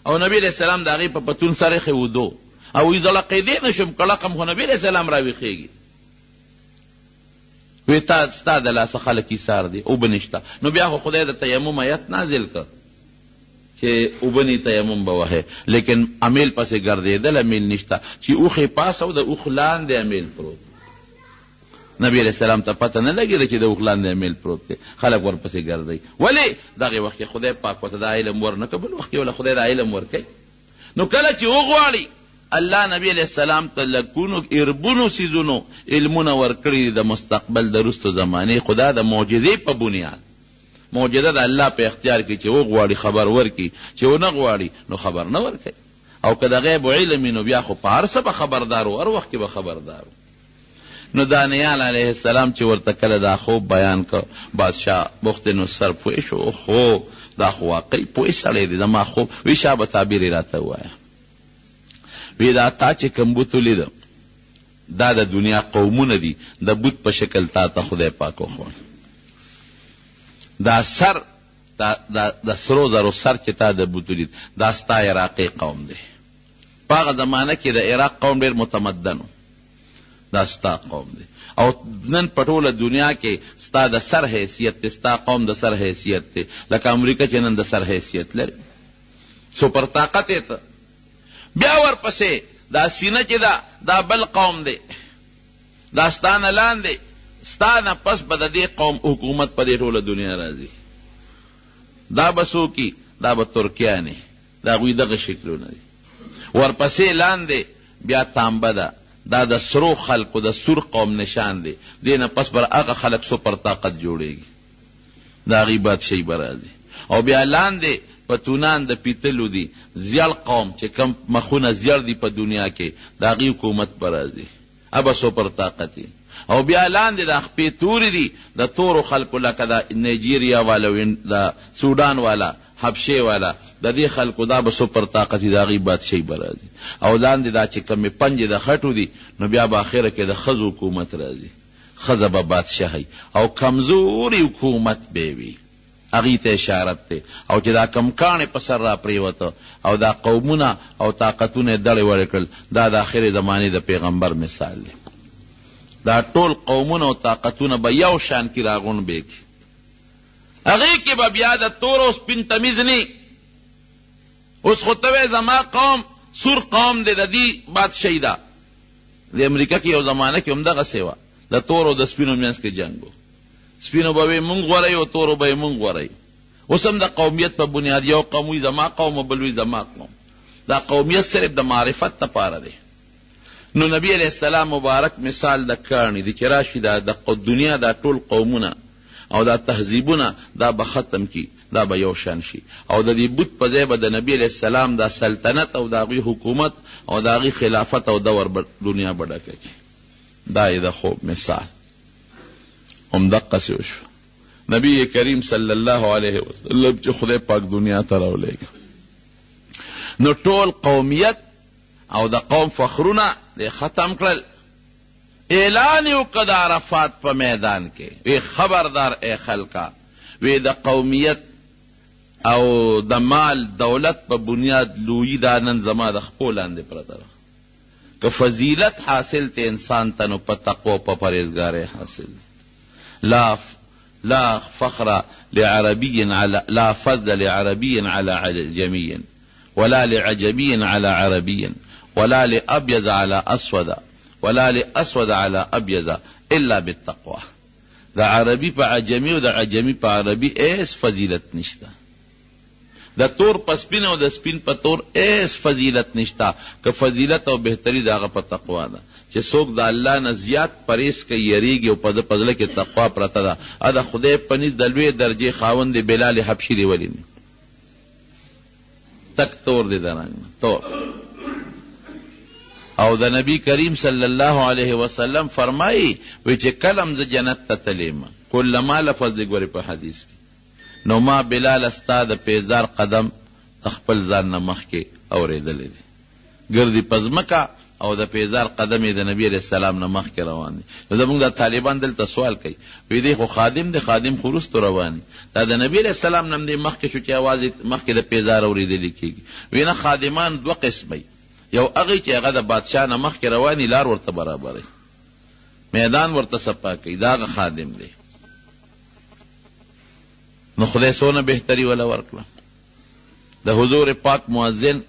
او نبي علیہ السلام د هغې په پتون سر یې ودو او وی زه لقیدې نه شم کلقم، خو نبي علیہ السلام راویښېږي. وی ستا د لاسه خلک ایثار دي، اوبه نشته. نو بیا خو خدای د تیمم آیت نازل کړ چې اوبه نی تیمم به وهې، لیکن امیل پسې ګرځېدل، امیل نشته. چې اوښې پاس او د اوښ لاندې امیل پروت، نبی علیہ السلام ته پته نه لګېده چې د اوښ لاندې امیل پروت دی، خلک ورپسې ګرځئ. ولې؟ دغې وخت کې خدای پاک ورته دا علم ورنکړ، بل وخت کې وله خدای دا علم ورکوي. نو کله چې وغواړي الله نبی علیہ السلام ته لکونو اربونو سیزونو علمونه ورکړي د مستقبل د رستو زمانې، خدا د معجزې په بنیاد. معجزه د الله په اختیار کې چې وغواړي خبر ورکړي، چې ونه غواړي نو خبر نه ورکوي. او که د غیب علم نو بیا خو په هر څه به خبردار و، هر وخت کې به خبردار و. نو دانیال علیه السلام چې ورته کله دا خوب بیان که، بادشاه بخت نصر پوه شو، خو دا خو واقعي پوه سړی دی، زما خوب وی شا به تعبیر یې راته ووایه. وی دا تا چې کوم بوت ولیده دا د دنیا قومونه دي، د بوت په شکل تا ته خدای پاک وښود. دا سر د سرو زرو سر چې تا د بوت ولید دا ستا عراقي قوم دی. په هغه زمانه کې د عراق قوم ډېر متمدن و، دا ستا قوم دی. او نن په ټوله دنیا کې ستا د سر حیثیت دی، ستا قوم د سر حیثیت دی، لکه امریکا چې نن د سر حیثیت لري، سپر طاقت یې ته. بیا ورپسې دا سینه چې دا بل قوم دی، دا ستا نه لاندې، ستا نه پس به د دې قوم حکومت په دې ټوله دنیا راځي. دا به څوکي، دا به ترکیانې، د هغوی دغه شکلونه دي. ورپسې لاندې بیا تانبه ده، دا د سرو خلکو د سور قوم نشان دی. دې نه پس بر هغه خلک سپر طاقت جوړېږي، د هغوی بادشاهي به راځي. او بیا لاندې پتونان د پیتلو دي، زیړ قوم چې کم مخونه زیړ دي په دنیا کې، د هغوی حکومت به راځي، ابه سپر طاقت دي. او بیا لاندې د خپې تورې دي، د تورو خلکو لکه د نایجیریا والا، د سودان والا، حبشې والا، د دې خلکو دا به سپر طاقت دي، د هغوی بادشاهي به راځي. او لاندې دا چې کمې پنجې د خټو دي، نو بیا به اخره کې د ښځو حکومت راځي، ښځه به بادشاهي او کمزوري حکومت به وي، هغې ته اشارت دی. او چې دا کم کاڼې په سر را پرېوته او دا قومونه او طاقتونه یې دړې وړې کړل، دا د آخرې زمانې د پیغمبر مثال دی. دا ټول قومونه او طاقتونه به یو شان کې راغونډ بیږي، هغې کې به بیا د تور او سپین تمیز نه. اوس خو ته وایې زما قوم سور قوم دی، د دې بادشاهي ده. د امریکا کې یو زمانه کې همدغسې وه، د تور او د سپینو منځ کې جنګ و، سپینو به وایي مونږ غوره یو او تورو به یې مونږ غوره یو. اوس هم د قومیت په بنیاد یو قوم وي زما قوم او بل وي زما قوم. دا قومیت صرف د معرفت دپاره دی. نو نبی علیہ السلام مبارک مثال د کاڼي دی چې راشي د دنیا دا ټول قومونه او دا تهذیبونه دا به ختم کی، دا به یو شان شي. او د دې بت په ځای به د نبی علیہ السلام دا سلطنت او د هغوی حکومت او د هغوی خلافت او دور دنیا به ډکه کړي. دا یې د خوب مثال همدقسې وشو. نبی کریم صلی الله علیه وسلم چې خدای پاک دنیا ته راولېږه، نو ټول قومیت او د قوم فخرونه دی ختم کړل. اعلان یې وکړه د عرفات په میدان کې، وی خبردار ای خلکا، وی د قومیت او د مال دولت په بنیاد لویي دا نن زما د خپو لاندې پرته ده. که فضیلت حاصل ته انسان ته نو په تقوا په پرهیزګارۍ حاصل. لا فخر لعربي لا فضل لعربي على عجمي ولا لعجمي على عربي ولا لأبيض على أسود ولا لاسود علی ابیض الا بالتقوى. د عربی په عجمی او د عجمی په عربی ایس فضیلت نشتا، د تور په سپین او د سپین په تور ایس فضیلت نشتا، که فضیلت او بهتری دغه په تقوا ده چې څوک د الله نه زیات پرهیز کوي، یریږي او په پزله کې تقوا پرته ده. ا د خدای په نزد د لوی درجې خاوند بلال حبشي دی، ولی نه تک تور دی درنګ تور. او د نبی کریم صلی الله علیه وسلم فرمایي وی چې کلم ز جنت ته تلیم کله ما لفظ دی ګوري په حدیث کې، نو ما بلال استاد پیزار قدم خپل ځان نه مخ کې اورېدلې دي، ګردی پزمکا او د پیزار قدم د نبی علیہ السلام نه مخ کې روان دي. نو زموږ د طالبان دلته سوال کوي، وی دی خو خادم دی، خادم خو وروسته روان دي، دا د نبی علیہ السلام نم دی مخ کې شو چې आवाज مخ کې د پیزار اورېدلې کېږي. وی نه، خادمان دوه قسمه، یو هغه چې هغه د بادشاہ نه مخ کې رواني، لار ورته برابرې، میدان ورته صفا کوي، دا هغه خادم دی. نو خدای سونه بهتري ولا ورکړه. د حضور پاک مؤذن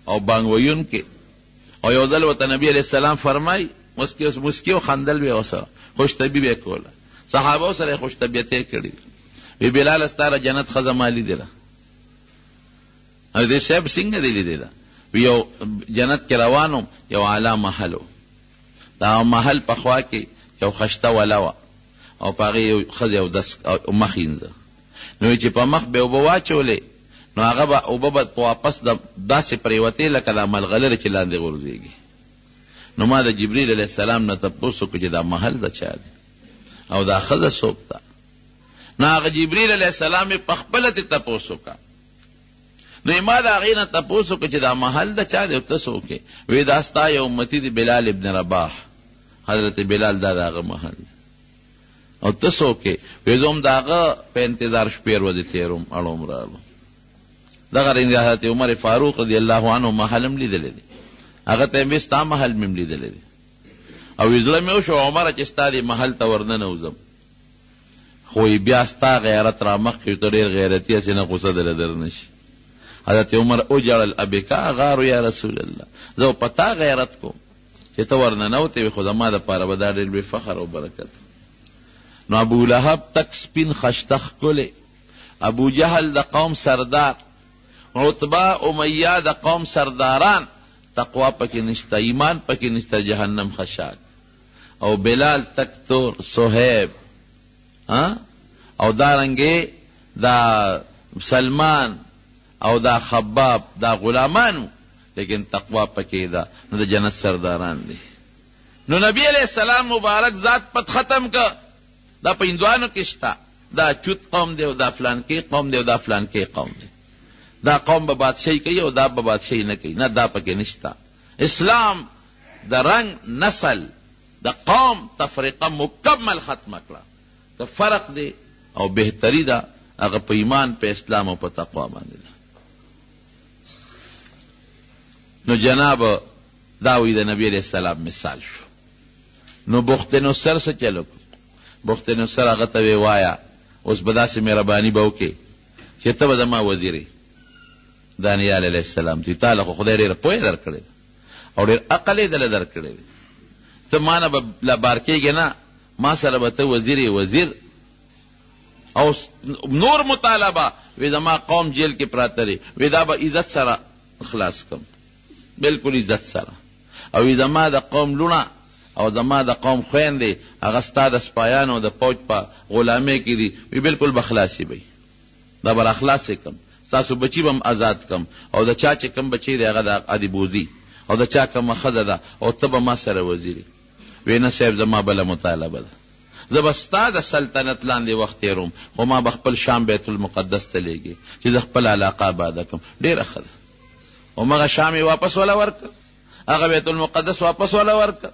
او بانګ ویونکي او یو ځل ورته نبی علیہ السلام فرمای مسکی او خندل به وسره خوش طبیع به کوله، صحابه سره خوش طبیعته کړي. وی بلال ستاره جنت خزمالی دی، او دې شب څنګه دی لیدل؟ یو جنت کې روانو، یو اعلی محلو، دا محل په خوا کې یو خشته ولاوه او پاغه یو خځه او دس او مخینځه، نو چې په مخ به وبواچولې نو هغه به او به واپس د داسې پریوتې لکه د ملغلره چې لاندې غورځېږي. نو ما د جبریل علیه السلام نه تپوس وکړو چې دا محل د چا دی او دا ښځه څوک ده؟ نو هغه جبریل علیه السلام یې په خپله ترې تپوس وکړه. نو ما د هغې نه تپوس وکړو چې دا محل د چا دی او ته څوک یې؟ وی دا ستا یو امتي دی بلال ابن رباح، حضرت بلال دا د هغه محل دی. او ته څوک یې؟ وی زه هم د هغه په انتظار شپې ورځې تېروم اړوم رالم. دغه رنګ حضرت عمر فاروق رضی الله عنه محل هم لیدلی دی، هغه ته مې ستا محل مې هم لیدلی دی. او زړه مې وشو عمره چې ستا دې محل ته ورننوځم، خو بیا ستا غیرت را مخکې ته ډېر غیرتي هسې نه غوسه دله در نه شي. حضرت عمر وجړل ابکا غارو یا رسول الله، زه په تا غیرت کوم چې ته ورننوتې وې، خو زما دپاره به دا ډېر لوی فخر او برکت. نو ابو لهب تک سپین خشته ښکلی، ابو جهل د قوم سردار، عتبه امیه د قوم سرداران، تقوا پکې نشته، ایمان پکې نشته، جهنم خشاک. او بلال تک تور، صہیب او دارنګې دا سلمان او دا خباب، دا غلامانو، لیکن تقوا پکې ده، نو د جنت سرداران دي. نو نبی علیہ السلام مبارک ذات پت ختم که دا په هندوانو کې شته، دا چوت قوم دی او دا فلانکې قوم دی او دا فلانکې قوم دی، دا قوم به بادشاہی کوي او دا به بادشاہی نه کوي، نه دا پکې نشته. اسلام د رنگ نسل د قوم تفریقه مکمل ختمه کړه. که فرق دی او بهتری ده هغه په ایمان په اسلام او په تقوا باندې ده. نو جناب داوی د نبی علیہ السلام مثال شو. نو بخت نصر څه چلو؟ بخت نصر هغه ته وایا اوس به داسې مهرباني به وکړې چې ته به زما وزیرې. دانیال علیہ السلام چې تعالی خو خدای ډېره پوهه درکړې او ډېر عقل یې دله درکړی دی، ته ما نه به لبار کېږې نه، ما سره به ته وزیر وزیر او نور مطالبه. وی زما قوم جیل کې پراته دی، وی دا به عزت سره خلاص کم، بالکل عزت سره. او وی زما د قوم لونه او زما د قوم خویندې هغه ستا د سپایانو د فوج په غلامۍ کې دي، وی بالکل به خلاصې وی، دا به راخلاصې کم، ستاسو بچی به هم آزاد کم، او د چا چې کم بچی دی هغه د عادي بوزي، او د چا کومه ښځه ده او ته به ما سره وزیرې. وی نه صاحب زما بله مطالبه ده، زه به ستا د سلطنت لاندې وخت تېروم، خو ما به خپل شام بیت المقدس ته لیږي چې زه خپل علاقه آباده کړم. ډېره ښه ده. همغه شام یې واپس وله ورکړه، هغه بیت المقدس واپس وله ورکړه،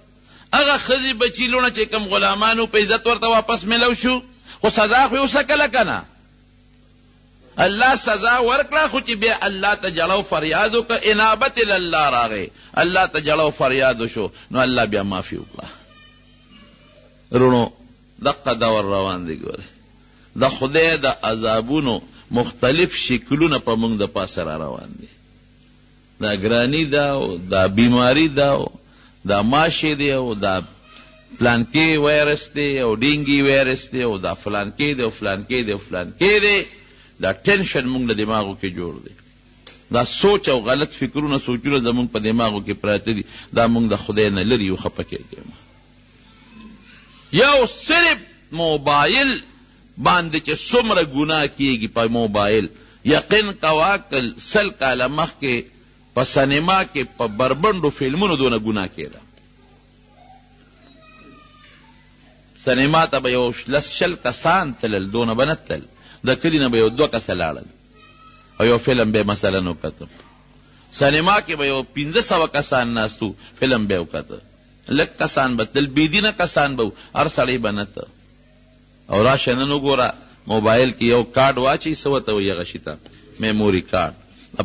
هغه ښځې بچي لونه چې کوم غلامانو په عزت ورته واپس میلو شو، خو سزا خو یې وسکله که نه؟ الله سزا ورکړه، خو چې بیا الله ته جړو فریاد وکړه، انابت الله راغی، الله ته جړو فریاد شو، نو الله بیا معافي وکړه. رونو دقه دور روان دی. ګوره د خدای د عذابونو مختلف شکلونه په موږ د پاسه را روان دي. دا ګرانی ده او دا بیماری ده او دا ماشي دی او دا پلانکی وایرس دی او ډینګي وایرس دی او دا فلانکی دی او فلانکی دی او فلانکی دی. دا ټینشن مونږ له دماغو کې جوړ دی. دا سوچ او غلط فکرونه سوچونه زمونږ په دماغو کې پراته دي. دا مونږ د خدای نه لري یو خفه کېږي. یو صرف موبایل باندې چې څومره ګناه کېږي په موبایل، یقین کوا که 100 کاله مخکې په سینما کې په بربنډو فلمونو دونه ګناه کېده. سینما ته به یو 10 کسان تلل، دونه به نه تلل. د کلي نه به یو 2 کسه لاړل او یو فلم به مثلا وکته. سینما کې به یو 1500 کسان ناستو، فلم به وکته. لږ کسان به تل، بېدینه کسان به، هر سړی به نه ته. او راشه نن وګوره موبایل کې یو کارډ واچي، څه ورته وایي هغه شي ته میموري کارډ،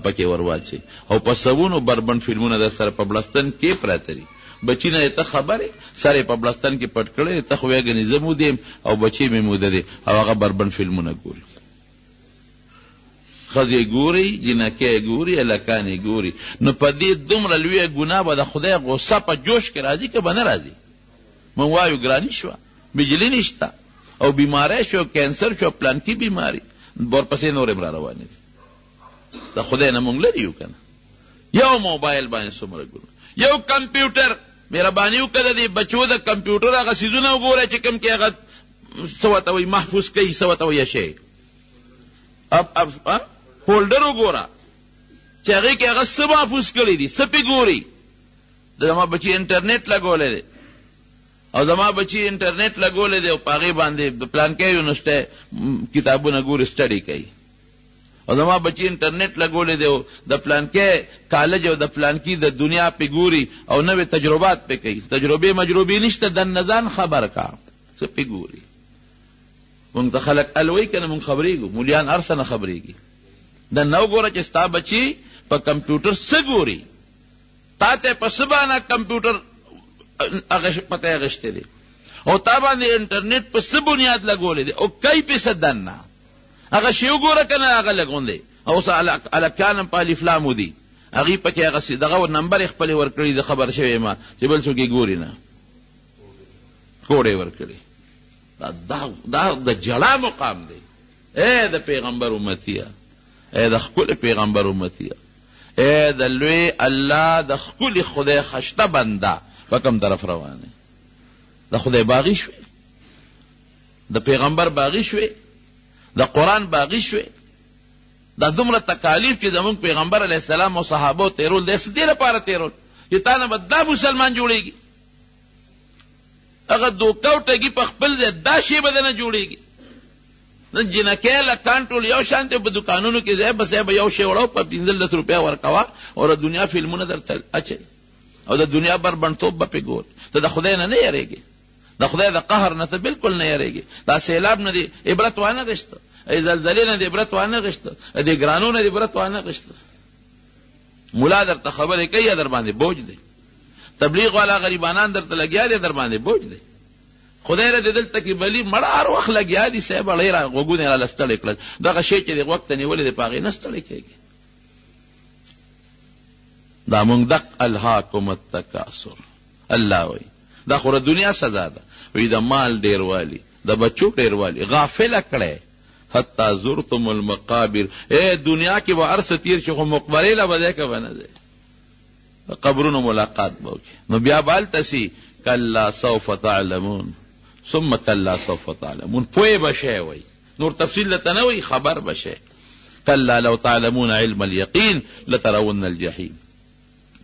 پکې ور واچي او په سوونو بربند فلمونه در سره په بلستان کې پراته دي. بچی نه ته خبرې سره په بلستان کې پټ کړی، ته خو وایې زه مودیم او بچی مې موده دی او هغه بربند فلمونه ګوري. ښځې ګوري، جنکۍ ګوري، هلکانې ګوري. نو په دې دومره لویه ګناه به د خدای غصه په جوش کې راځي که به نه راځي؟ موږ وایو ګراني شوه، بجلي نشته او بیماری شو، کینسر شو، پلانکی بیماری، ورپسې نورې را روانې دي. د خدای نه مونږ لري یو که نه؟ یو موبایل باندې څومره ګناه. یو کمپیوټر، مهرباني وکړه د بچو د کمپیوټر هغه څیزونه وګوره چې کوم کې هغه څه ورته وایي محفوظ کوي، څه ورته وایي شی فولډر وګوره چې هغې کې هغه څه محفوظ کړي دي، څه پې ګوري. زما بچي انټرنیټ لګولی دی او زما بچی انټرنیټ لګولی دی او په هغې باندې د پلانکی یونیورسټۍ کتابونه ګوري، سټډي کوي. او زما بچی انټرنیټ لګولی دی او د پلانکی کالج او د پلانکی د دنیا پې ګوري او نوې تجربات پې کوي. تجربې مجربې نشته، دننه ځان خبر کا، څه پې ګوري. مونږ ته خلک الوی که نه مونږ خبرېږو، مولیان هر څه نه خبرېږي. دننه وګوره چې ستا بچي په کمپیوټر څه ګوري، تا ته په څه باندې کمپیوټر پته اغشته دی او تا باندې انټرنیټ په څه بنیاد لګولی دی او کای پې څه دننه هغه شی وګوره که نه هغه لګولی او اوس هلکان په الفلامو دي، هغې پکې هغه دغه نمبر یې خپلې ورکړي، د خبر شوی یم چې بل څوک یې ګوري نه، کوډ یې ورکړي. دا د جړا مقام دی. ای د پیغمبر امتیه، ای د ښکلي پیغمبر امتیه، ای د لوی الله د ښکلي خدای خشته بنده، په کوم طرف روانه؟ د خدای باغی شوی، د پیغمبر باغی شوی، د قرآن باغی شوی. دا دومره تکالیف چې زمونږ پیغمبر علیه السلام او صحابو تیرول دی، څه دې لپاره تیرول چې تا نه به دا مسلمان جوړېږي. هغه دوکه او ټګي په خپل ځای، دا شی به نه جوړېږي. نن جنکۍ لکان ټول یو شان دی، په دوکانونو کې ځای بس به یو شی وړو په 15 روپۍ ورکوه او د دنیا فلمونه درته اچوي او د دنیا بربنډتوب به پې ګوري. ته د خدای نه یېرېږي، د خدای د قهر نه ته بالکل نه یېرېږي. دا سیلاب نه دی عبرت وانه غشته، زلزلې نه دی عبرت وانه غشته، د ګرانو نه دی عبرت وانه غشته. ملا درته خبرې کوي یا در باندې بوج دی، تبلیغ والا غریبانان درته لګیا دی، در باندې بوج دی. خدای را دې دلته کې بلي مړه هر وخت لګیا دي، صاحب اړې را غوږونه راله ستړی کړل. دغه شی چې د وخت ته نیولی دی په هغې نه ستړی کېږي. دا مونږ دق الهاکم التکاثر، الله وایي دا خو دنیا سزا ده. وایي د مال ډېروالی، د بچو ډېروالی غافله کړی حتی زرتم المقابر. ای دنیا کې به هر څه تېر شي خو مقبرې له به ځای که به نه ځای، د قبرونو ملاقات به وکړي. نو بیا به هلته سي کلا سوف تعلمون ثم کلا سوف تعلمون، پوی به شی وایي، نور تفصیل لته نه وایي، خبر به شی. کلا لو تعلمون علم الیقین لترون الجحیم،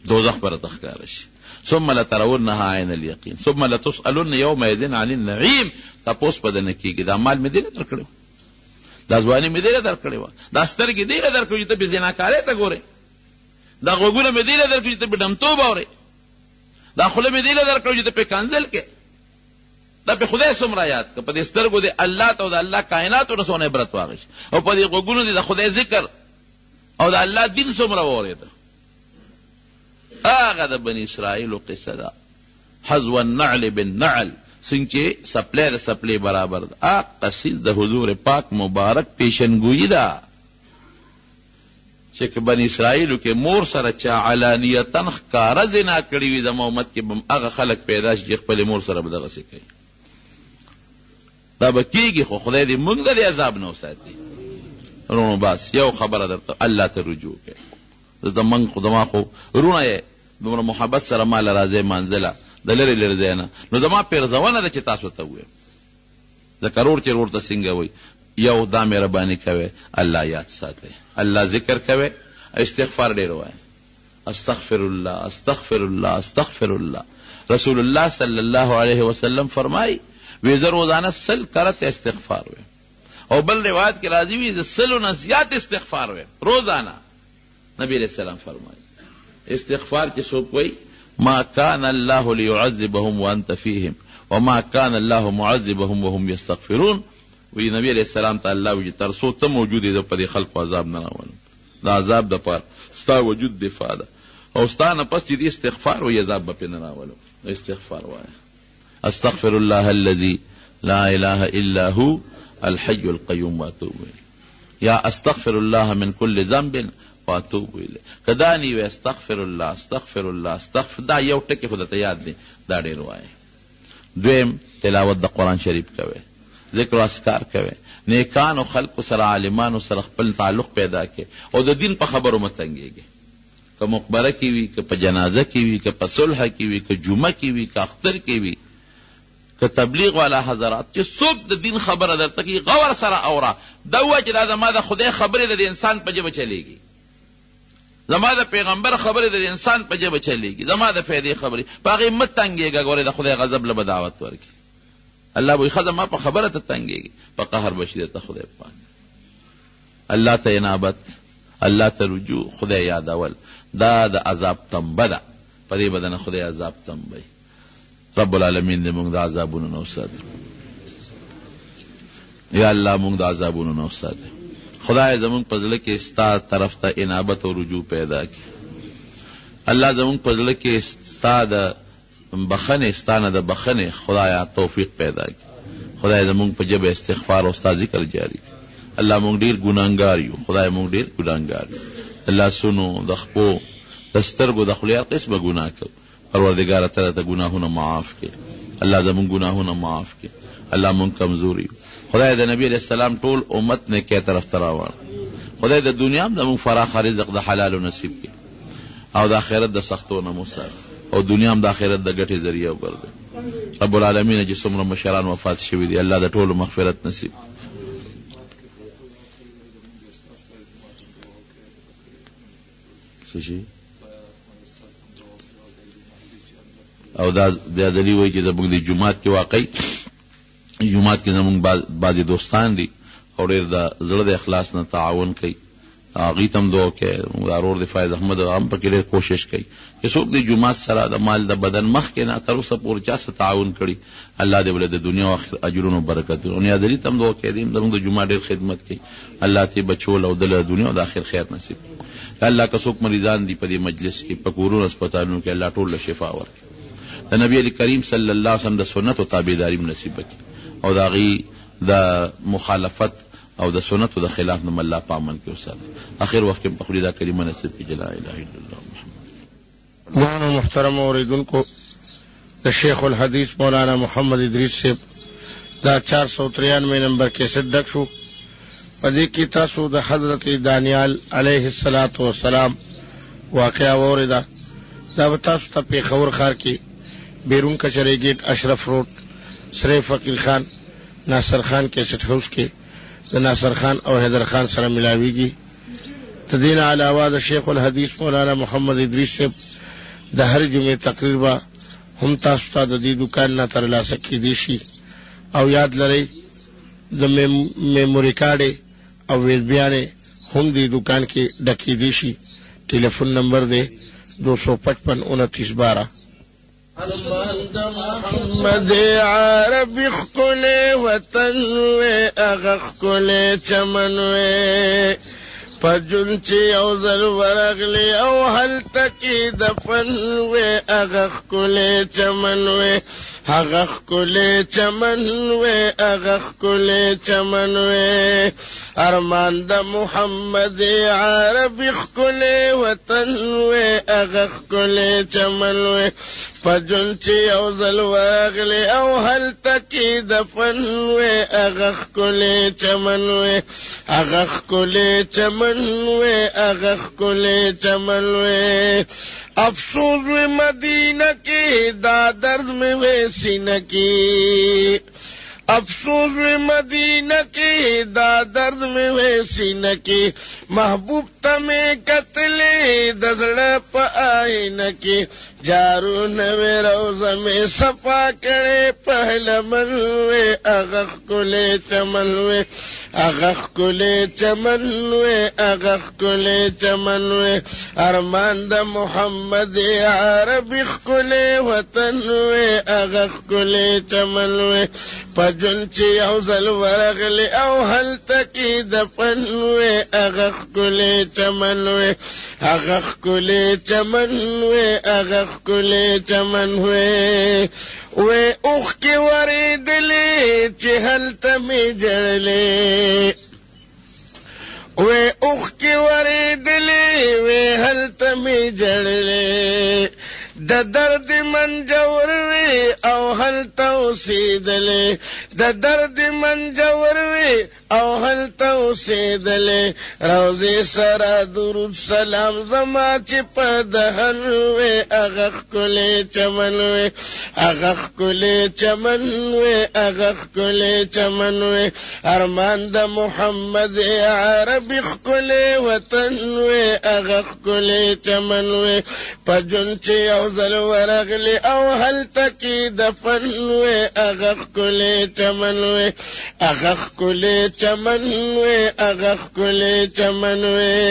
دوزخ پر تخکار شي. ثم لترونها عین الیقین ثم لتسألن یومئذ عن النعیم. تپوس به درنه کېږي دا مال مې دې نه درکړی و، دا ځواني مې دې نه درکړې وه، دا سترګې دې نه درکړو چې ته بې زناکارۍ ته ګورې، دا غوږونه مې دې نه درکړو چې ته بې ډمتوب اورې، دا خوله مې دې نه درکړو چې ته پې کنځل کې. دا پې خدای څومره یاد که په دې سترګو دې الله ته او د الله کائناتو نه څونه عبرت واخیست او په دې غوږونو دې د خدای ذکر او د الله دین څومره واورېده. هغه د بني اسرائیلو قصه ده، حذو النعل بالنعل، څنګه چې سپلی د سپلی برابر ده. هغه قصیز د حضور پاک مبارک پیشنګویي ده چې که بني اسرائیلو کې مور سره چا علانیتا ښکاره زنا کړي وي زما امت کې به هغه خلک پیدا شي چې خپلې مور سره به دغسې کوي. دا به کېږي خو خدای دې موږ د دې عذاب نه وساتي. وروڼو بس یو خبره درته الله ته رجوع کوي. زما خو وروڼه یې دومره محبت سره ما له راځئ منزله د لرې لرې ځای نه، نو زما پیرزونه ده چې تاسو ته ووایم ځکه رور چې رور ته څنګه وایي. یو دا مهرباني کوئ الله یاد ساتئ، الله ذکر کوئ، استغفار ډېر وایئ. استغفر الله استغفر الله استغفر الله. رسول الله صلی الله علیه وسلم فرمایي وی زه روزانه 100 کرته استغفار ویم، او بل روایت کې راځي وی زه 100 نه زیات استغفار ویم روزانه. نبی علیہ السلام فرمایي استغفار چې څوک وایي ما كان الله ليعذبهم وانت فيهم وما كان الله معذبهم وهم يستغفرون. وی نبی علیہ السلام ته الله وی تر څو ته موجود یې په دې خلکو عذاب نه راولم، دا عذاب د پاره ستا وجود دفاع ده، او ستا نه پس چې دې استغفار وی عذاب به پې نه راولم. استغفار وایه. استغفر الله الذي لا اله الا هو الحي القيوم واتوب اليه. یا استغفر الله من كل ذنب واتوب الیه. کدانی وی استغفر الله استغفر الله استغفر، دا یو ټکی خو درته یاد دی، دا ډېر وایه. دویم تلاوت د قرآن شریف کوئ، ذکر و اذکار کوئ، نیکانو خلقو سره عالمانو سره خپل تعلق پیدا کړئ، او د دین په خبرو مه تنګېږئ. که مقبره کې وي، که په جنازه کې وي، که په صلح کې وي، که جمعه کې وي، که اختر کې وي، که تبلیغ والا حضرات چې څوک د دین خبره درته کوي غور سره اوره. دا ووایه چې دا زما د خدای خبرې د انسان په ژبه چلېږي، زما د پیغمبر خبرې د انسان په ژبه چلېږي، زما د فایدې خبرې په هغې مه تنګېږه. ګورې د خدای غضب له به دعوت ورکړي. الله وایي ښه زما په خبره ته تنګېږي، په قهر به شي درته خدای پاک. الله ته انابت، الله ته رجوع، خدای یادول، دا د عذاب تنبه ده. په دې بدنه خدای عذاب تنبه. رب العالمین دې موږ د عذابونو نه وساتي. یا الله موږ د عذابونو نه وساتي. خدای زمونږ په زړه کې ستا طرف ته انابت او رجوع پیدا کړي. الله زمونږ په زړه کې ستا د بخنې، ستا نه د بخنې خدایا توفیق پیدا کړي. خدای زمونږ په ژبه استغفار او ستا ذکر جاری کړي. الله موږ ډېر ګناهګار یو، خدای موږ ډېر ګناهګار یو. الله سونو د خپو د سترګو د خولې هر قسمه ګناه کوو. پروردګاره ته راته ګناهونه معاف کړي. الله زمونږ ګناهونه معاف کړي. الله موږ کمزور یو. خدای د نبی علیہ السلام ټول امت نیکۍ طرف ته راوړ. خدای د دنیا هم زموږ فراخ رزق د حلالو نصیب کړي، او د آخرت د سختو نه مو ساتي، او دنیا هم د آخرت د ګټې ذریعه وګرځوي. رب العالمین چې څومره مشران وفات شوي دي الله د ټولو مغفرت نصیب. او دا بیا دلی وایي چې زموږ د جومات کې واقعي جومات کې زموږ بعضې دوستان دي او ډېر د زړه د اخلاص نه تعاون کوي. هغوی ته هم دعا کوي. زموږ دا ورور د فایض احمد هم پکې ډېر کوشش کوي چې څوک د جومات سره د مال د بدن مخکې نه تر اوسه پورې چا څه تعاون کړي، الله دې ولې د دنیا او آخرت اجرونو برکت ورکړي. او نیادري ته هم دعا کوي زموږ د جومات ډېر خدمت کوي، الله ته بچول او د دنیا او د آخرت خیر نصیب کړي. الله که څوک مریضان دي په دې مجلس کې، په کورونو هسپتالونو کې، الله ټول له شفا ورکړي. د نبی علی کریم صلی الله علیه وسلم د سنت او تابعداري نصیب کړي، او د هغې د مخالفت او د سنتو د خلاف نه الله په امن کې وساتي. اخر وخت کې په خولې دا کلمه نصیب کړي لا اله الا الله محمد. مولانا محترم اوریدونکو، د شیخ الحدیث مولانا محمد ادریس صاحب دا 493 نمبر کیسټ ډک شو. په دې کې تاسو د حضرت دانیال علیه السلام واقعه واورېده. دا به تاسو ته پېښور ښار کې بیرون کچرې ګیټ اشرف روډ سرې فقیر خان ناصر خان کیسټ هاوس کې د ناصر خان او حیدر خان سره ملاویږي. د دې نه علاوه د شیخ الحدیث مولانا محمد ادریس صاحب د هر جمعې تقریر به هم تاسو ته د دې دکان نه ترلاسه کېدی شي. او یاد لرئ د میموري کارډې او ویزبیانې هم دې دکان کې ډکېدی شي. ټلیفون نمبر دی 255 29 12. محمد عربی خکل وطن وے اغا خکل چمن وے پجن چې یو ځل ورغلی او هلته کې دفن وې هغه ښکلی چمن وې هغه ښکلی چمن وې هغه ښکلی چمن وې ارمان د محمد عربي ښکلی وطن وې هغه ښکلی چمن وې پجن چې یو ځل ورغلی او هلته کې دفن وې هغه ښکلی چمن وې هغه ښکلی چمن وې هغه ښکلی چمن وې افسوس وې مدینه کې دا درد مې وې سینه کې افسوس وې مدینه کې دا درد مې وې سینه کې محبوب ته مې کتلې د زړه په آئینه کې جارو نوې روزه مې صفا کړې پهلمن وې هغه ښکلی چمن وې هغه ښکلی چمن وې هغه ښکلی چمن وې ارمان د محمد عربي ښکلی وطن وې هغه ښکلی چمن وې پجن چې یو ځل ورغلی او هلته کې دفن وې هغه ښکلی چمن وې هغه ښکلی چمن وې هغه ښکلی چمن وې وې اوښکې ورېدلې چې هلته مې ژړلې وې اوښکې ورېدلې وې هلته مې ژړلې د درد منجور وی او هلته اوسېدلې د درد منجور وی او هلته اوسېدلې روضې سره درود سلام زما چې په دهن وی هغه ښکلی چمن وی هغه ښکلی چمن وی هغه ښکلی چمن وی ارمان د محمد عربي ښکلی وطن وی هغه ښکلی چمن وی پجن چې یو ځل ورغلی او هلته کې دفن وې هغه ښکلی چمن وې هغه ښکلی چمن وې هغه ښکلی چمن وې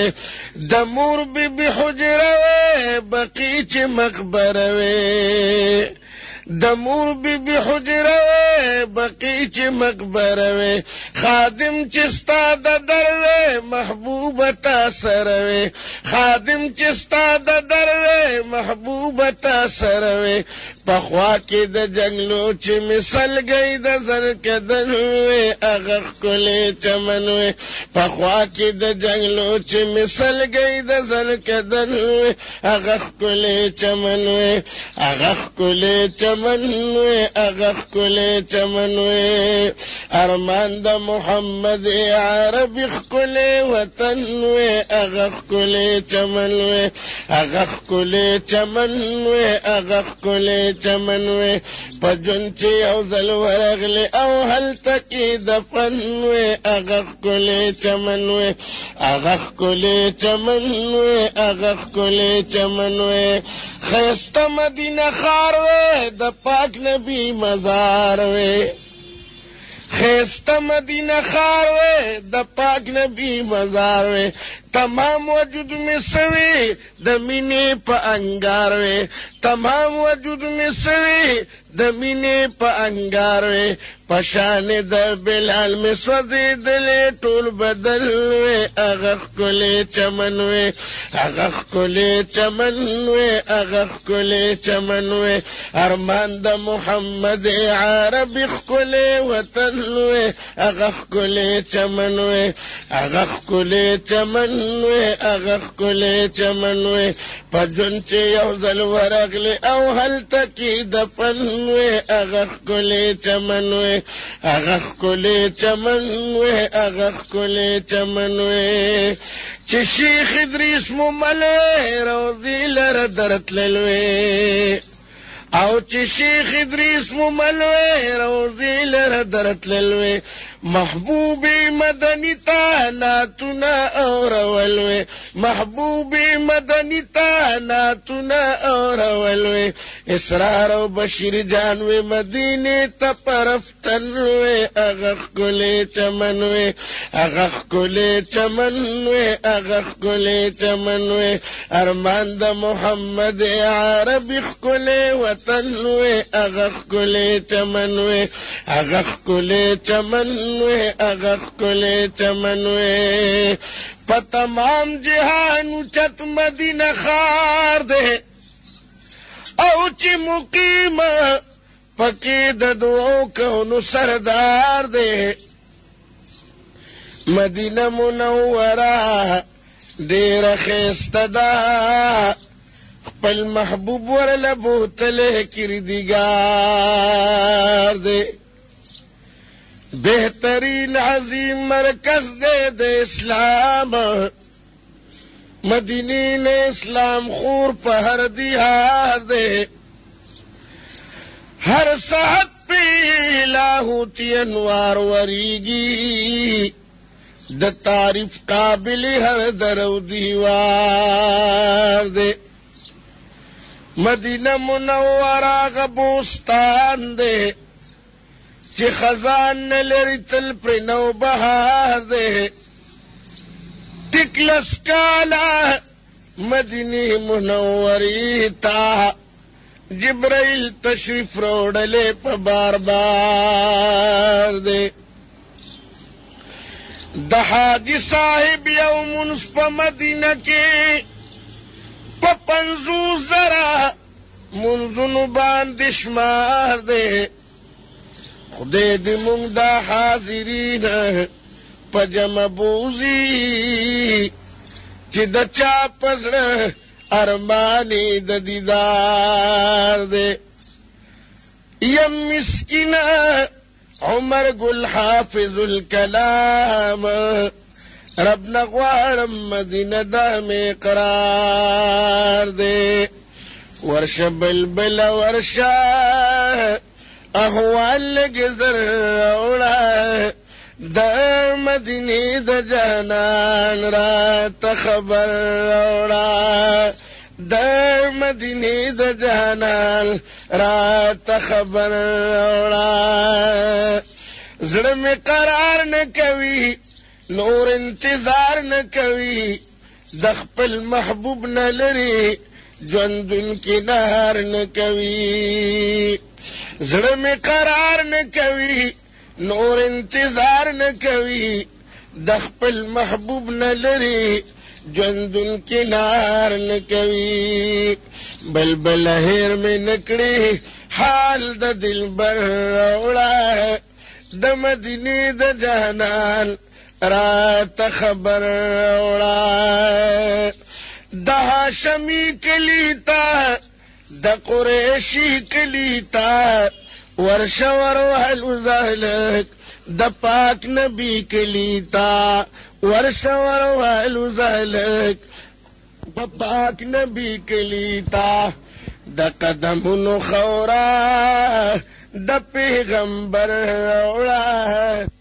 د مور بیبي حجره وې بقي چې مقبره وې د مور بیبي حجره وې بقي چې مقبره وې خادم چې ستا د در وې محبوبه تا سره وې خادم چې ستا د در وې محبوبه تا سره وې پخوا کې د جنګلو چې مثل گئی د زرکدن وې هغه ښکلی چمن وې پخوا کې د جنګلو چې مثل گئی د زرکدن وې هغه ښکلی چمن وې هغه ښکلی چمن وې هغه ښکلی چمن وې ارمان د محمد عربي ښکلی وطن وې هغه ښکلی چمن وې هغه ښکلی چمن وې هغه ښکلی چمن وې پجن چې یو ځل ورغلی او هلته کې دفن وې هغه ښکلی چمن وې هغه ښکلی چمن وې هغه ښکلی چمن وې ښایسته مدینه ښار وې د پاک نبی مزار وې ښایسته مدینه ښار وې د پاک نبی مزار وې تمام وجود میں سوی د مینې په انګار وې تمام وجود میں سوی د مینې په انګار وې پشان د بلال میں سوځېدلې ټول بدل وې هغه ښکلی چمن وې هغه ښکلی چمن وې هغه ښکلی چمن وې ارمان د محمد عربي ښکلی وطن وې هغه ښکلی چمن وې هغه ښکلی چمن وې هغه ښکلی چمن وې پجن چې یو ځل ورغلی او هلته کې دفن وې هغه ښکلی چمن وې هغه ښکلی چمن وې هغه ښکلی چمن وې چې شیخ ادریس مومل وې روضې لره درتلل وې او چې شیخ ادریس مومل وې روضې لره درتلل وې محبوب مدنی تا ناتنا اورول وې محبوب مدنی تا ناتنا اورول وې اسرار او بشیر جان وې مدینه ته پرفتن وې هغه ښکلی چمن وې هغه ښکلی چمن وې هغه ښکلی چمن وې ارمان د محمد عربي ښکلی وطن وې هغه ښکلی چمن وې هغه ښکلی چمن وے اغخ کلے چمن وے پتمام جہان چت مدینہ خار دے او چی مقیم پکی ددو کونو سردار دے مدینہ منورہ دیر خیست دا خپل محبوب ورل بوتلے کردگار دے بہترین عظیم مرکز دے دے اسلام مدینین اسلام خور پہر دیار دے ہر ساعت پہ لاہوتی انوار وریگی د تعریف قابل ہر درو دیوار دے مدینہ منورہ غبوستان دے چی خزان نلری تل پر نو بہار دے ٹکلس کالا مدینی منوری تا جبرائیل تشریف روڑلے پا بار بار دے دا حاجی صاحب یو منس پا مدینہ کے پا 50 ذرا منزنو باندشمار دے خدے دی منگ دا حاضرین پا جمع بوزی چی دا چا پزر ارمانی دا دیدار دے یم مسکین عمر گل حافظ الکلام رب نغوارم مدینہ دا میں قرار دے ورش بلبل ورشا احوال لگزر اوڑا دا مدینی دا جانان رات خبر اوڑا دا مدینی دا جانان رات خبر اوڑا زڑ میں قرار نہ کوی نور انتظار نہ کوی دخپل محبوب نہ لری جوندن کنار نہ کوی زڑ میں قرار نہ کوی نور انتظار نہ کوی دخپل محبوب نہ لری جوندن کنار نہ کوی بلبل ہیر میں نکڑی حال دا دل بر اوڑا دا مدینی دا جانان رات خبر اوڑا دا ہاشمی کلیتا دا قریشی کلیتا ورشور وحلو ذالک دا پاک نبی کلیتا ورشور وحلو ذالک دا پاک نبی کلیتا دا قدمونو خورا دا پیغمبر اوڑا